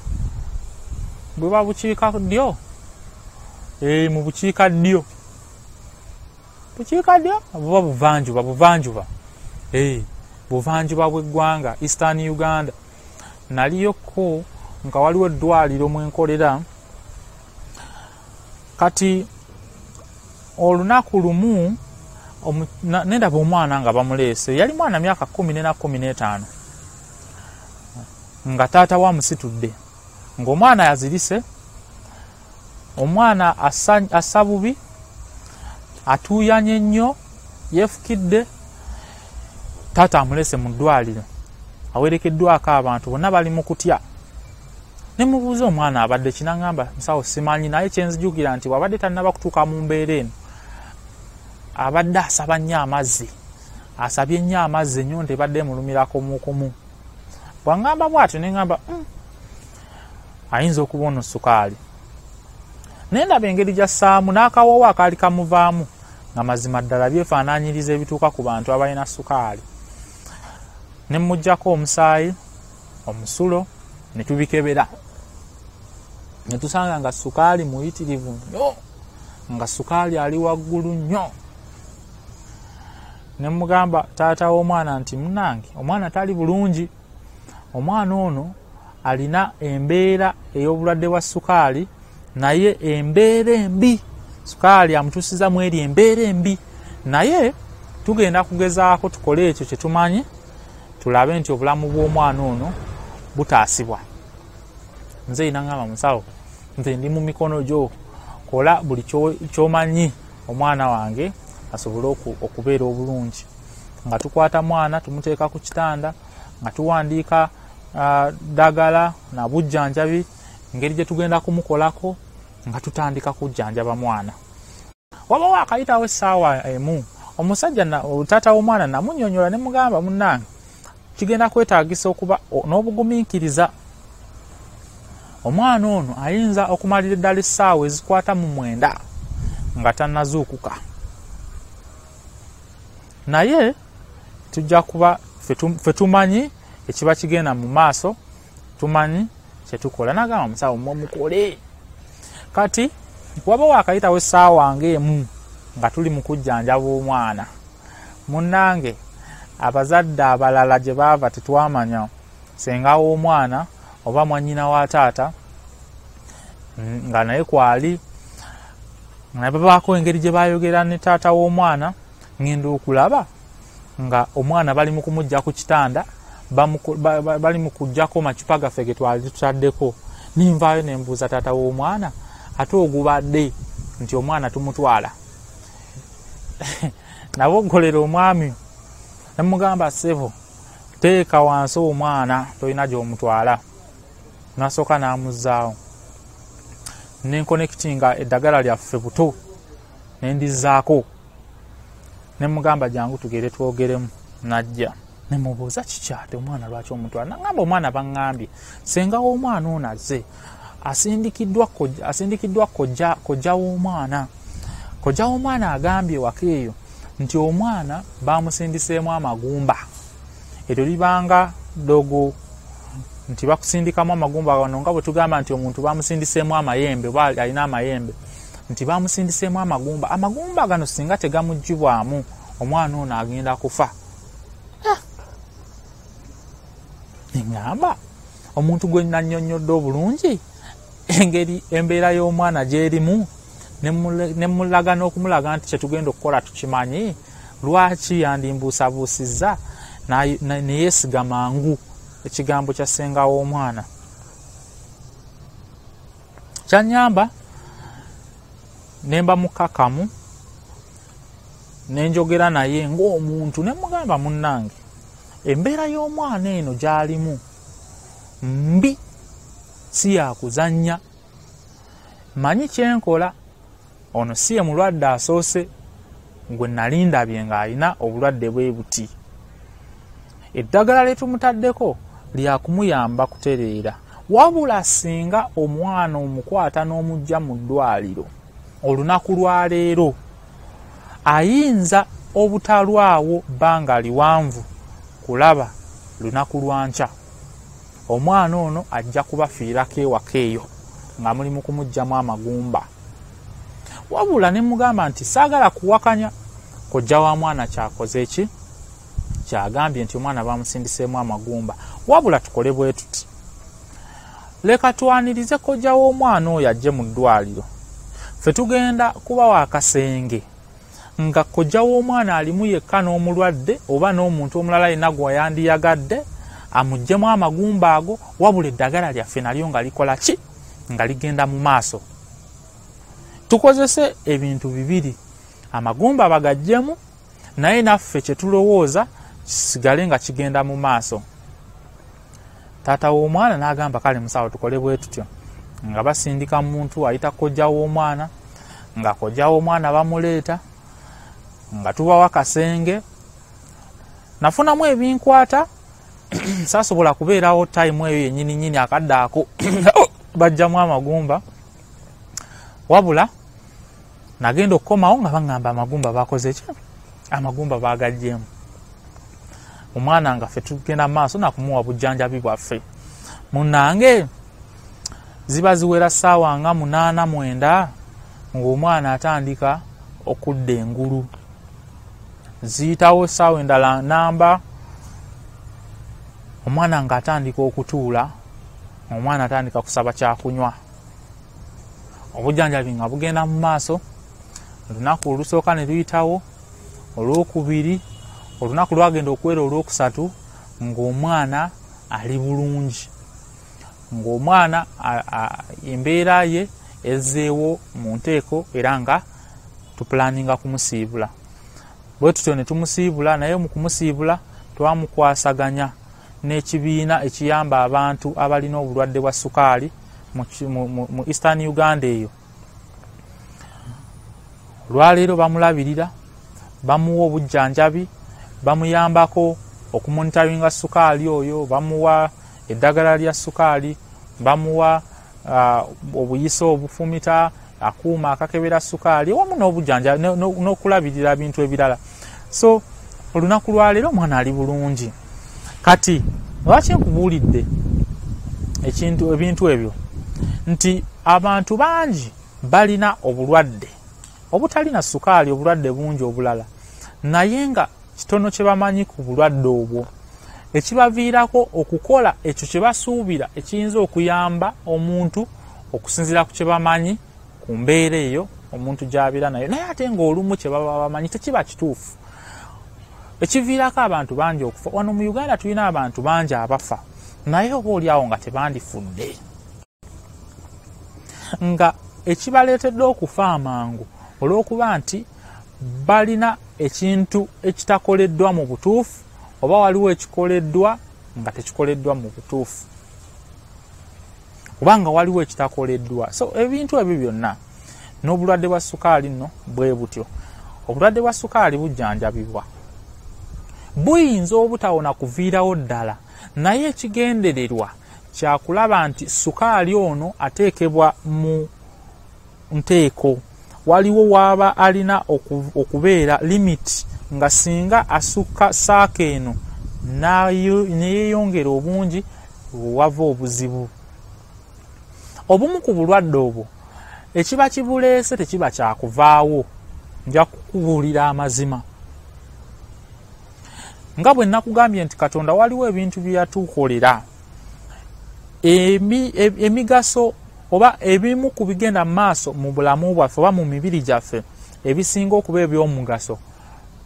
bwe babukiika ddyo, mu bukiika ddyo buba buvanjuba buvanjuba bw'eggwanga, Eastern Uganda. Naliyokko nga waliwo eddwaliro mwenkolera. Kati olunaku lumu nendaba omwana nga bamuleese, yali mwana myaka 10 na 15 nga taata wamusitudde, ng'omwana yazirise. Omwana assa bubi, atuuyanye nnyo, yeefukidde. Taata amuleese mu ddwaliro, awerekeddwako abantu, bonna bali mu kutya. Ne mubuuza omwana abadde kinagamba, musawo simanyi, naye kyenzijukira nti wabadde tannaba kutuuka mu mbeera eno abadde asaba nnyo amazzi, asabye nnyo amazzi, ennyonta ebadde emulumirako mukumu. Bw'angamba bw'atyo ne ngamba ayinza okuba ono ssukaali. Naye ndaba engeri gy'assaamu n'akawoowo akaali kamuvaamu nga mazima ddala byefaanaanyiriza ebituuka ku bantu abalina ssukaali. Ne muggyako omusaayi, omusulo, ne tubikebera. Ne tusanga nga ssukaali muyitirivu nnyo, nga ssukaali ali waggulu nnyo. Ne mugamba taata w'omwana nti munnange, omwana tali bulungi, omwana ono alina embeera ey'obulwadde bwa ssukaali, naye embeera embi. Ssukaali amutuusiza mu eri embeera embi, naye tugenda kugezaako tukole ekyo kye tumanyi, tulabe nti obulamu bw'omwana ono butaasibwa. Nze nangamba musawo, nze ndi mu mikono gyo, kola buli ky'omanyi omwana wange asobole okubeera obulungi. Nga tukwata mwana tumuteeka ku kitanda, nga tuwandiika ddagala na bujjanjabi, engeri gye tugenda kumukolako, nga tutandika kujjanjaba mwana. Wabawo akayitawo essaawa emu, omusajja taata w'omwana namunnyonnyola ne mugamba munnange, kigenda kwetaagisa okuba n'obugumiikiriza. Omwana ono ayinza okumalira eddala essaawa ezikwata mu 9 nga tannazuukuka. Naye tujja kuba ffe tumanyi ekiba kigenda mu maaso, tumanyi kye tukola. Nagamba musawo mukole. Kati wabawo akayitawo essaawa ng'emu nga tuli mu kujjanjaba omwana. Munnange, abazadde abalala gye baava tetwamanya, senga w'omwana oba mwannyina wa taata nga naye kwali, nga babaako engeri gye bayogera ne taata w'omwana, ngenda okulaba nga omwana bali mu kumugya ku kitanda, bali mu kuggyako macupa gaffe ge twali tutaddeko. Ninvaayo ne mbuuza taata w'omwana, ate ogubadde nti omwana tumutwala? Naboggolera omwami ne mugamba ssebo, teeka wansi omwana, tolina gy'omutwala. nasooka n'amuzzaawo nenkonekitinga eddagala lyaffe buto nendizaako nemugamba jangu tugere twogeremu. Najja nemubuuza kikyate omwana lwaki omutwala. Nagamba omwana baŋŋambye senga w'omwana ono azze asindikiddwa kojja w'omwana. Kojja w'omwana agambye waka eyo nti omwana bamusindiseemu amagumba. Eryo libanga dogo nti bakusindikamu amagumba wano nga bwe tugamba nti omuntu bamusindiseemu amayembe oba alina amayembe nti bamusindiseemu amagumba. Amagumba gano singa tegamugibwamu omwana ono agenda kufa. Ngamba omuntu gwe nannyonnyodde obulungi engeri embeera y'omwana gy'erimu nemulaga n'okumulaga nti kyetugenda okukola tukimanyi, lwaki yandimbuusabuusizza neyeesiga mangu ekigambo kya ssenga w'omwana. Kyanyamba nemba mukakamu nenjogera naye ng'omuntu nemugamba munnange embeera y'omwana eno gy'alimu mbi, si yakuzannya. Manyi kyenkola, ono si ye mulwadde asoose gwe nali ndabye ng'alina obulwadde bwe buti. Eddagala lye tumutaddeko lyakumuyamba kutereera, wabula singa omwana omukwata n'omujja mu ddwaliro olunaku lwa leero ayinza obutalwawo bbanga liwanvu kulaba lunaku lwa nkya. Omwana ono ajja kubafiirako ewaka eyo nga mulimu kumugjamu amagumba. Wabula ne mugamba nti saagala kuwakanya kojja wa mwana kyakoze ki, kyagambye nti omwana bamusindiseemu amagumba. Wabula tukole bwe tuti, leka twanirize kojja w'omwana oyo ajje mu ddwaliro, ffe tugenda kubawa akasenge nga kojja w'omwana alimu yekka n'omulwadde oba n'omuntu omulala yenna gwe yandiyagadde amuggyemu amagumba ago, wabula eddagala lyaffe nalyo nga likola ki, nga ligenda mu maaso. Tukozese ebintu bibiri, amagumba bagaggyemu naye naffe kye tulowooza kisigale nga kigenda mu maaso. Taata w'omwana n'agamba kale musawo tukole bwe tutyo, nga basindika muntu ayita kojja w'omwana, nga kojja w'omwana bamuleeta, nga tubawa akasenge. Nafunamu ebinkwata saasobola kubeerawo time eyo yennyini akadde ako bajjamu amagumba, wabula nagenda okukomawo nga baŋŋamba amagumba bakoze ki, amagumba bagaggyemu. Omwana nga ffe tugenda maaso nakumuwa bujjanjabi bwaffe. Munnange ziba ziwera ssaawa nga 8-9 ng'omwana atandika okudda engulu. Ziyitawo essaawa endala namba, omwana nga atandika okutuula, omwana atandika kusaba kyakunywa. Obujjanjabi nga bugenda mu maaso. Olunaku olusooka ne luyitawo, olwokubiri, olunaku lwagenda okuwera olwokusatu, ng'omwana ali bulungi, ng'omwana embeera ye ezzeewo mu nteeko era nga tupulaninga kumusiibula. Bwe tutyo ne tumusiibula, naye mu kumusiibula twamukwasaganya n'ekibiina ekiyamba abantu abalina obulwadde bwa ssukaali mu Eastern Uganda eyo. Olwaleero bamulabirira, bamuwa obujjanjabi, bamuyambako okumonitoringa ssukaali oyo, bamuwa eddagala lya ssukaali, bamuwa obuyiso obufumita, akuuma akakebera ssukaali, wamu n'obujjanjabi n'okulabirira bintu ebirala. So olunaku lwaleero omwana ali bulungi. Kati lwaki nkubuulidde ebintu ebyo nti abantu bangi balina obulwadde obutalina ssukaali, obulwadde bungi obulala, naye nga kitono kye bamanyi ku bulwadde obwo, ekibaviirako okukola ekyo kye basuubira ekiyinza okuyamba omuntu okusinziira ku kye bamanyi ku mbeera eyo omuntu gy'abeera nayo, naye ate ng'olumu kye baba bamanyi tekiba kituufu. Ekiviirako abantu bangi okufa. Wano mu Uganda tulina abantu bangi abafa, naye oba oliawo nga tebandifudde, nga ekibaleetedde okufa amangu olw'okuba nti balina ekintu ekitakoleddwa mu butuufu, oba waliwo ekikoleddwa nga tekikoleddwa mu butuufu. kubanga waliwo ekitakoleddwa. So ebintu ebyo byonna n'obulwadde bwa ssukaali nno bwe butyo. Obulwadde bwa ssukaali bujjanjabibwa, buyinza obutawona kuviirawo ddala, naye ekigendererwa kyakulaba nti ssukaali ono ateekebwa mu nteeko. Waliwo waaba alina okubeera limit, nga singa asukka saako eno neyeeyongera obungi wava obuzibu. Obumu ku bulwadde obwo ekiba kibuleese tekiba kyakuvaawo, nja kukubuulira amazima. Nga bwe nakugambye nti Katonda waliwo ebintu bye yatukolera, emigaso oba ebimu ku bigenda mu maaso mu bulamu bwaffe oba mu mibiri gyaffe ebisinga okuba eby'omugaso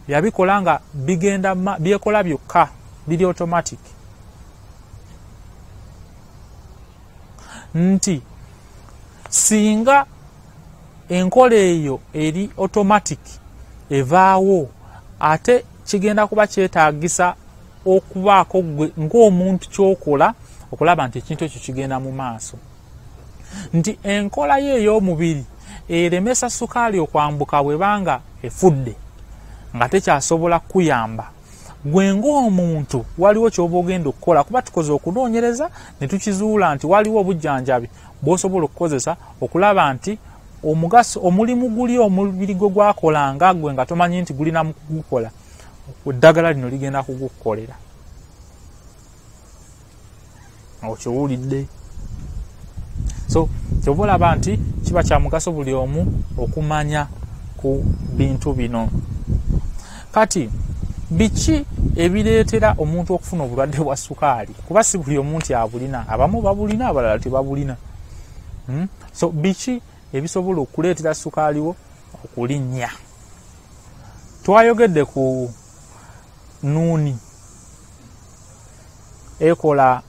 yabikola nga bigenda byekola byokka, biri automatic. Nti singa enkola eyo eri automatic evaawo, ate kigenda kuba kyetaagisa okubaako gwe ng'omuntu kyokola okulaba nti ekintu ekyo kigenda mu maaso. Nti enkola ye ey'omubiri eremesa ssukaali okwambuka bwebanga efudde nga tekyasobola kuyamba, gwe ng'omuntu waliwo ky'oba ogenda okukola, kuba tukoze okunoonyereza ne tukizuula nti waliwo obujjanjabi bw'osobola okukozesa okulaba nti omugaso omulimu guli omubiri gwe gwakolanga gwe nga tomanyi nti gulina mu kugukola, eddagala lino ligenda kugukolera. Okiwulidde? So kyova olaba nti kiba kya mugaso buli omu okumanya ku bintu bino. Kati biki ebireetera omuntu okufuna obulwadde bwa ssukaali? Kuba si buli omu nti abulina, abamu babulina, abalala tebabulina. So biki ebisobola okuleetera ssukaali wo okulinnya? Twayogedde ku nuuni ekola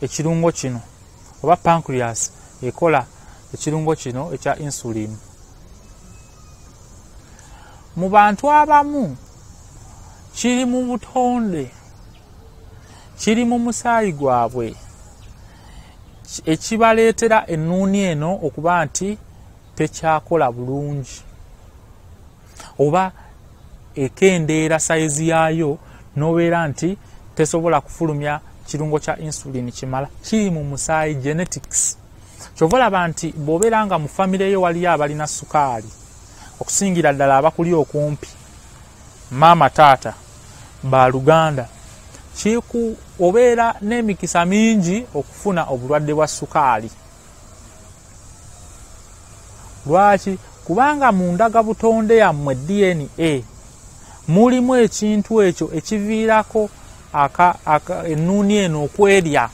ekirungo kino oba pancreas ekola ekirungo kino ekya insulin. Mu bantu abamu kiri mu butonde, kiri mu musaayi gwabwe, ekibaleetera ennuuni eno okuba nti tekyakola bulungi oba ekendeera sayizi yaayo n'obeera nti tesobola kufulumya kirungo kya insulin kimala. Kiri mu musaayi, genetics. Kyova olaba nti bw'obeera nga mu famire yo waliyo abalina ssukaali, okusingira ddala abakuli okumpi, maama taata ba Luganda, kiku obeera n'emikisa mingi okufuna obulwadde bwa ssukaali. Lwaki? Kubanga mu ndaga butonde yammwe DNA mulimu ekintu ekyo ekiviirako ennuuni eno okwerya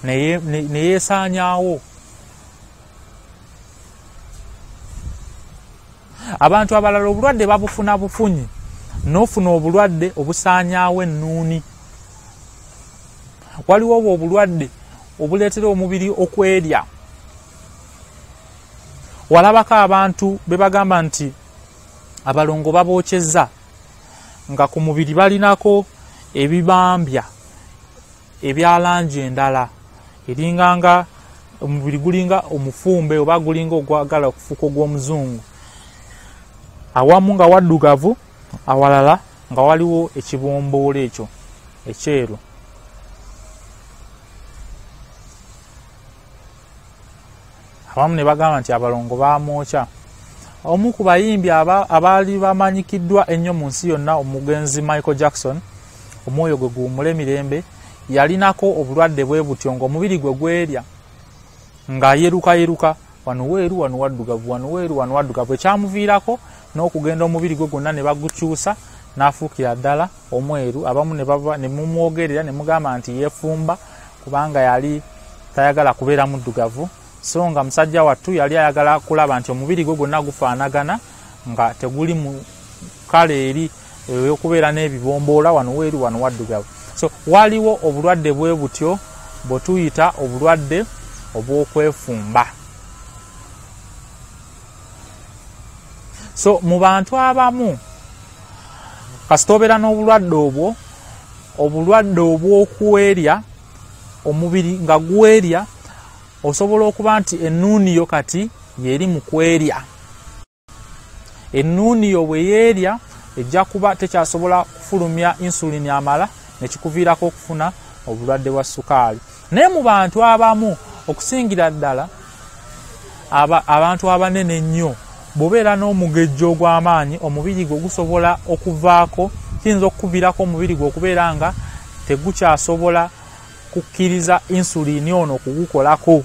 neyeesaanyaawo. Abantu abalala obulwadde babufuna bufunyi, n'ofuna obulwadde obusaanyaawo ennuuni. Waliwo obulwadde obuleetera omubiri okwerya. Walabako abantu be bagamba nti abalongo babookyezza nga ku mubiri balinako ebibambya ebya langi endala, eringanga omubiri gulinga omufumbe oba gulinga ogwagala okufuuka ogw'omuzungu, awamu nga waddugavu, awalala nga waliwo ekibomboola ekyo ekyeru. Abamu ne bagamba nti abalongo baamwokya. Omu ku bayimbi abaali bamanyikiddwa ennyo mu nsi yonna, omugenzi Michael Jackson, omwoyo gwe guwummule emirembe, yalinako obulwadde bwe butyo ng'omubiri gwe gwerya nga yeruka wano weeru wano waddugavu, wano weeru wano waddugavu, ekyamuviirako n'okugenda omubiri gwe gwonna ne bagukyusa n'afuukira ddala omweru. Abamu ne mumwogerera ne mugamba nti yeefumba kubanga yali tayagala kubeera muddugavu, so nga musajja wattu yali ayagala kulaba nti omubiri gwe gwonna gufaanagana nga teguli mu kale eri ey'okubeera n'ebibomboola wano weeru wano waddugavu. So waliwo obulwadde bwe butyo bwe tuyita obulwadde obw'okwefumba. So mu bantu abamu kasita obeera n'obulwadde obwo, obulwadde obw'okwerya omubiri nga gwerya, osobola okuba nti ennuuni yo kati yeri mu kwerya. Ennuuni yo bwe yeerya ejja kuba tekyasobola kufulumya insulini amala nekikuviirako okufuna obulwadde bwa ssukaali. Naye mu bantu abamu okusingira ddala abantu abanene ennyo bw'obeera n'omugejjo ogw'amaanyi omubiri gwe gusobola okuvaako, kiyinza okukuviirako omubiri gwe okubeera nga tegukyasobola kukkiriza insulini ono okugukolako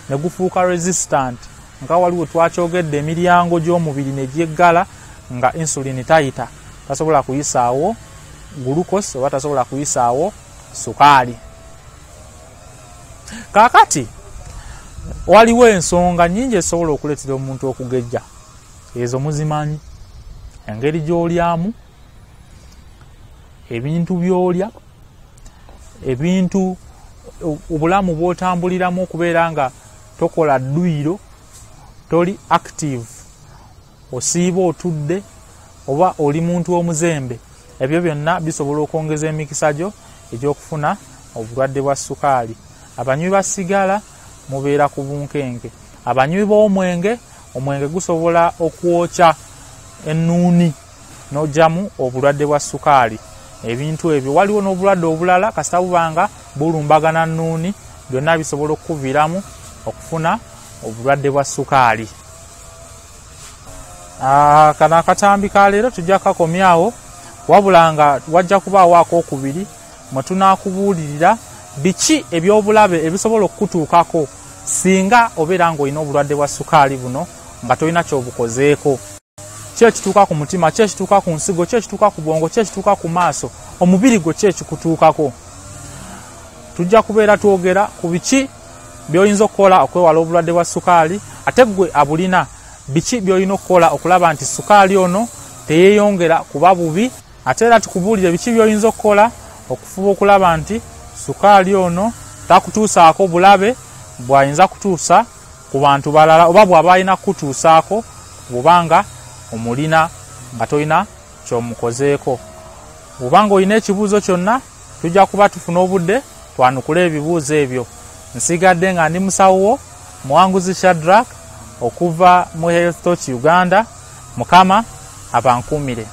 ne gufuuka resistant, nga waliwo twakyogedde emiryango gy'omubiri ne gyeggala nga insulini tayita, tasobola kuyisaawo glucose oba tasobola kuyisaawo ssukaali. Kaakati waliwo ensonga nnyingi ezisobola okuleetera omuntu okugejja. Ezo muzimanyi: engeri gy'olyamu, ebintu by'olya, ebintu obulamu bw'otambuliramu okubeera nga tokola dduyiro, toli active, osiiba otudde oba oli muntu omuzembe. Ebyo byonna bisobola okwongeza emikisa gyo egy'okufuna obulwadde bwa ssukaali. Abanywi ba sigala mubeera ku bunkenke. Abanywi b'omwenge, omwenge gusobola okwokya ennuuni n'ojjamu obulwadde bwa ssukaali. Ebintu ebyo waliwo n'obulwadde obulala kasita bubanga bulumbagana nnuuni, byonna bisobola okukuviiramu okufuna obulwadde bwa ssukaali. Kano akatambi ka leero tujja kakomyawo, wabula nga wajja kubaawo akokubiri mwe tunaakubuulirira biki ebyobulabe ebisobola okukutuukako singa obeera ng'olina obulwadde bwa ssukaali buno nga tolina kyobukozeeko. Ki ekituuka ku mutima, ki ekituuka ku nsigo, ki ekituuka ku bwongo, ki ekituuka ku maaso, omubiri gwo ki ekikutuukako. Tujja kubeera twogera ku biki by'oyinza okukola okwewala obulwadde bwa ssukaali, ate ggwe abulina biki by'olina okukola okulaba nti ssukaali ono teyeeyongera kuba bubi, ate era tukubuulire biki by'oyinza okukola okufuba okulaba nti ssukaali ono takutuusaako bulabe bw'ayinza kutuusa ku bantu balala, oba bw'aba alina kukutuusaako bw'obanga omulina nga tolina kyomukozeeko. Bw'obanga olina ekibuuzo kyonna tujja kuba tufuna obudde twanukule ebibuuzo ebyo. Nsigadde nga ndi musawo wo Muwanguzi Shadrack okuva mu Health Touch Uganda. Mukama abankuumire.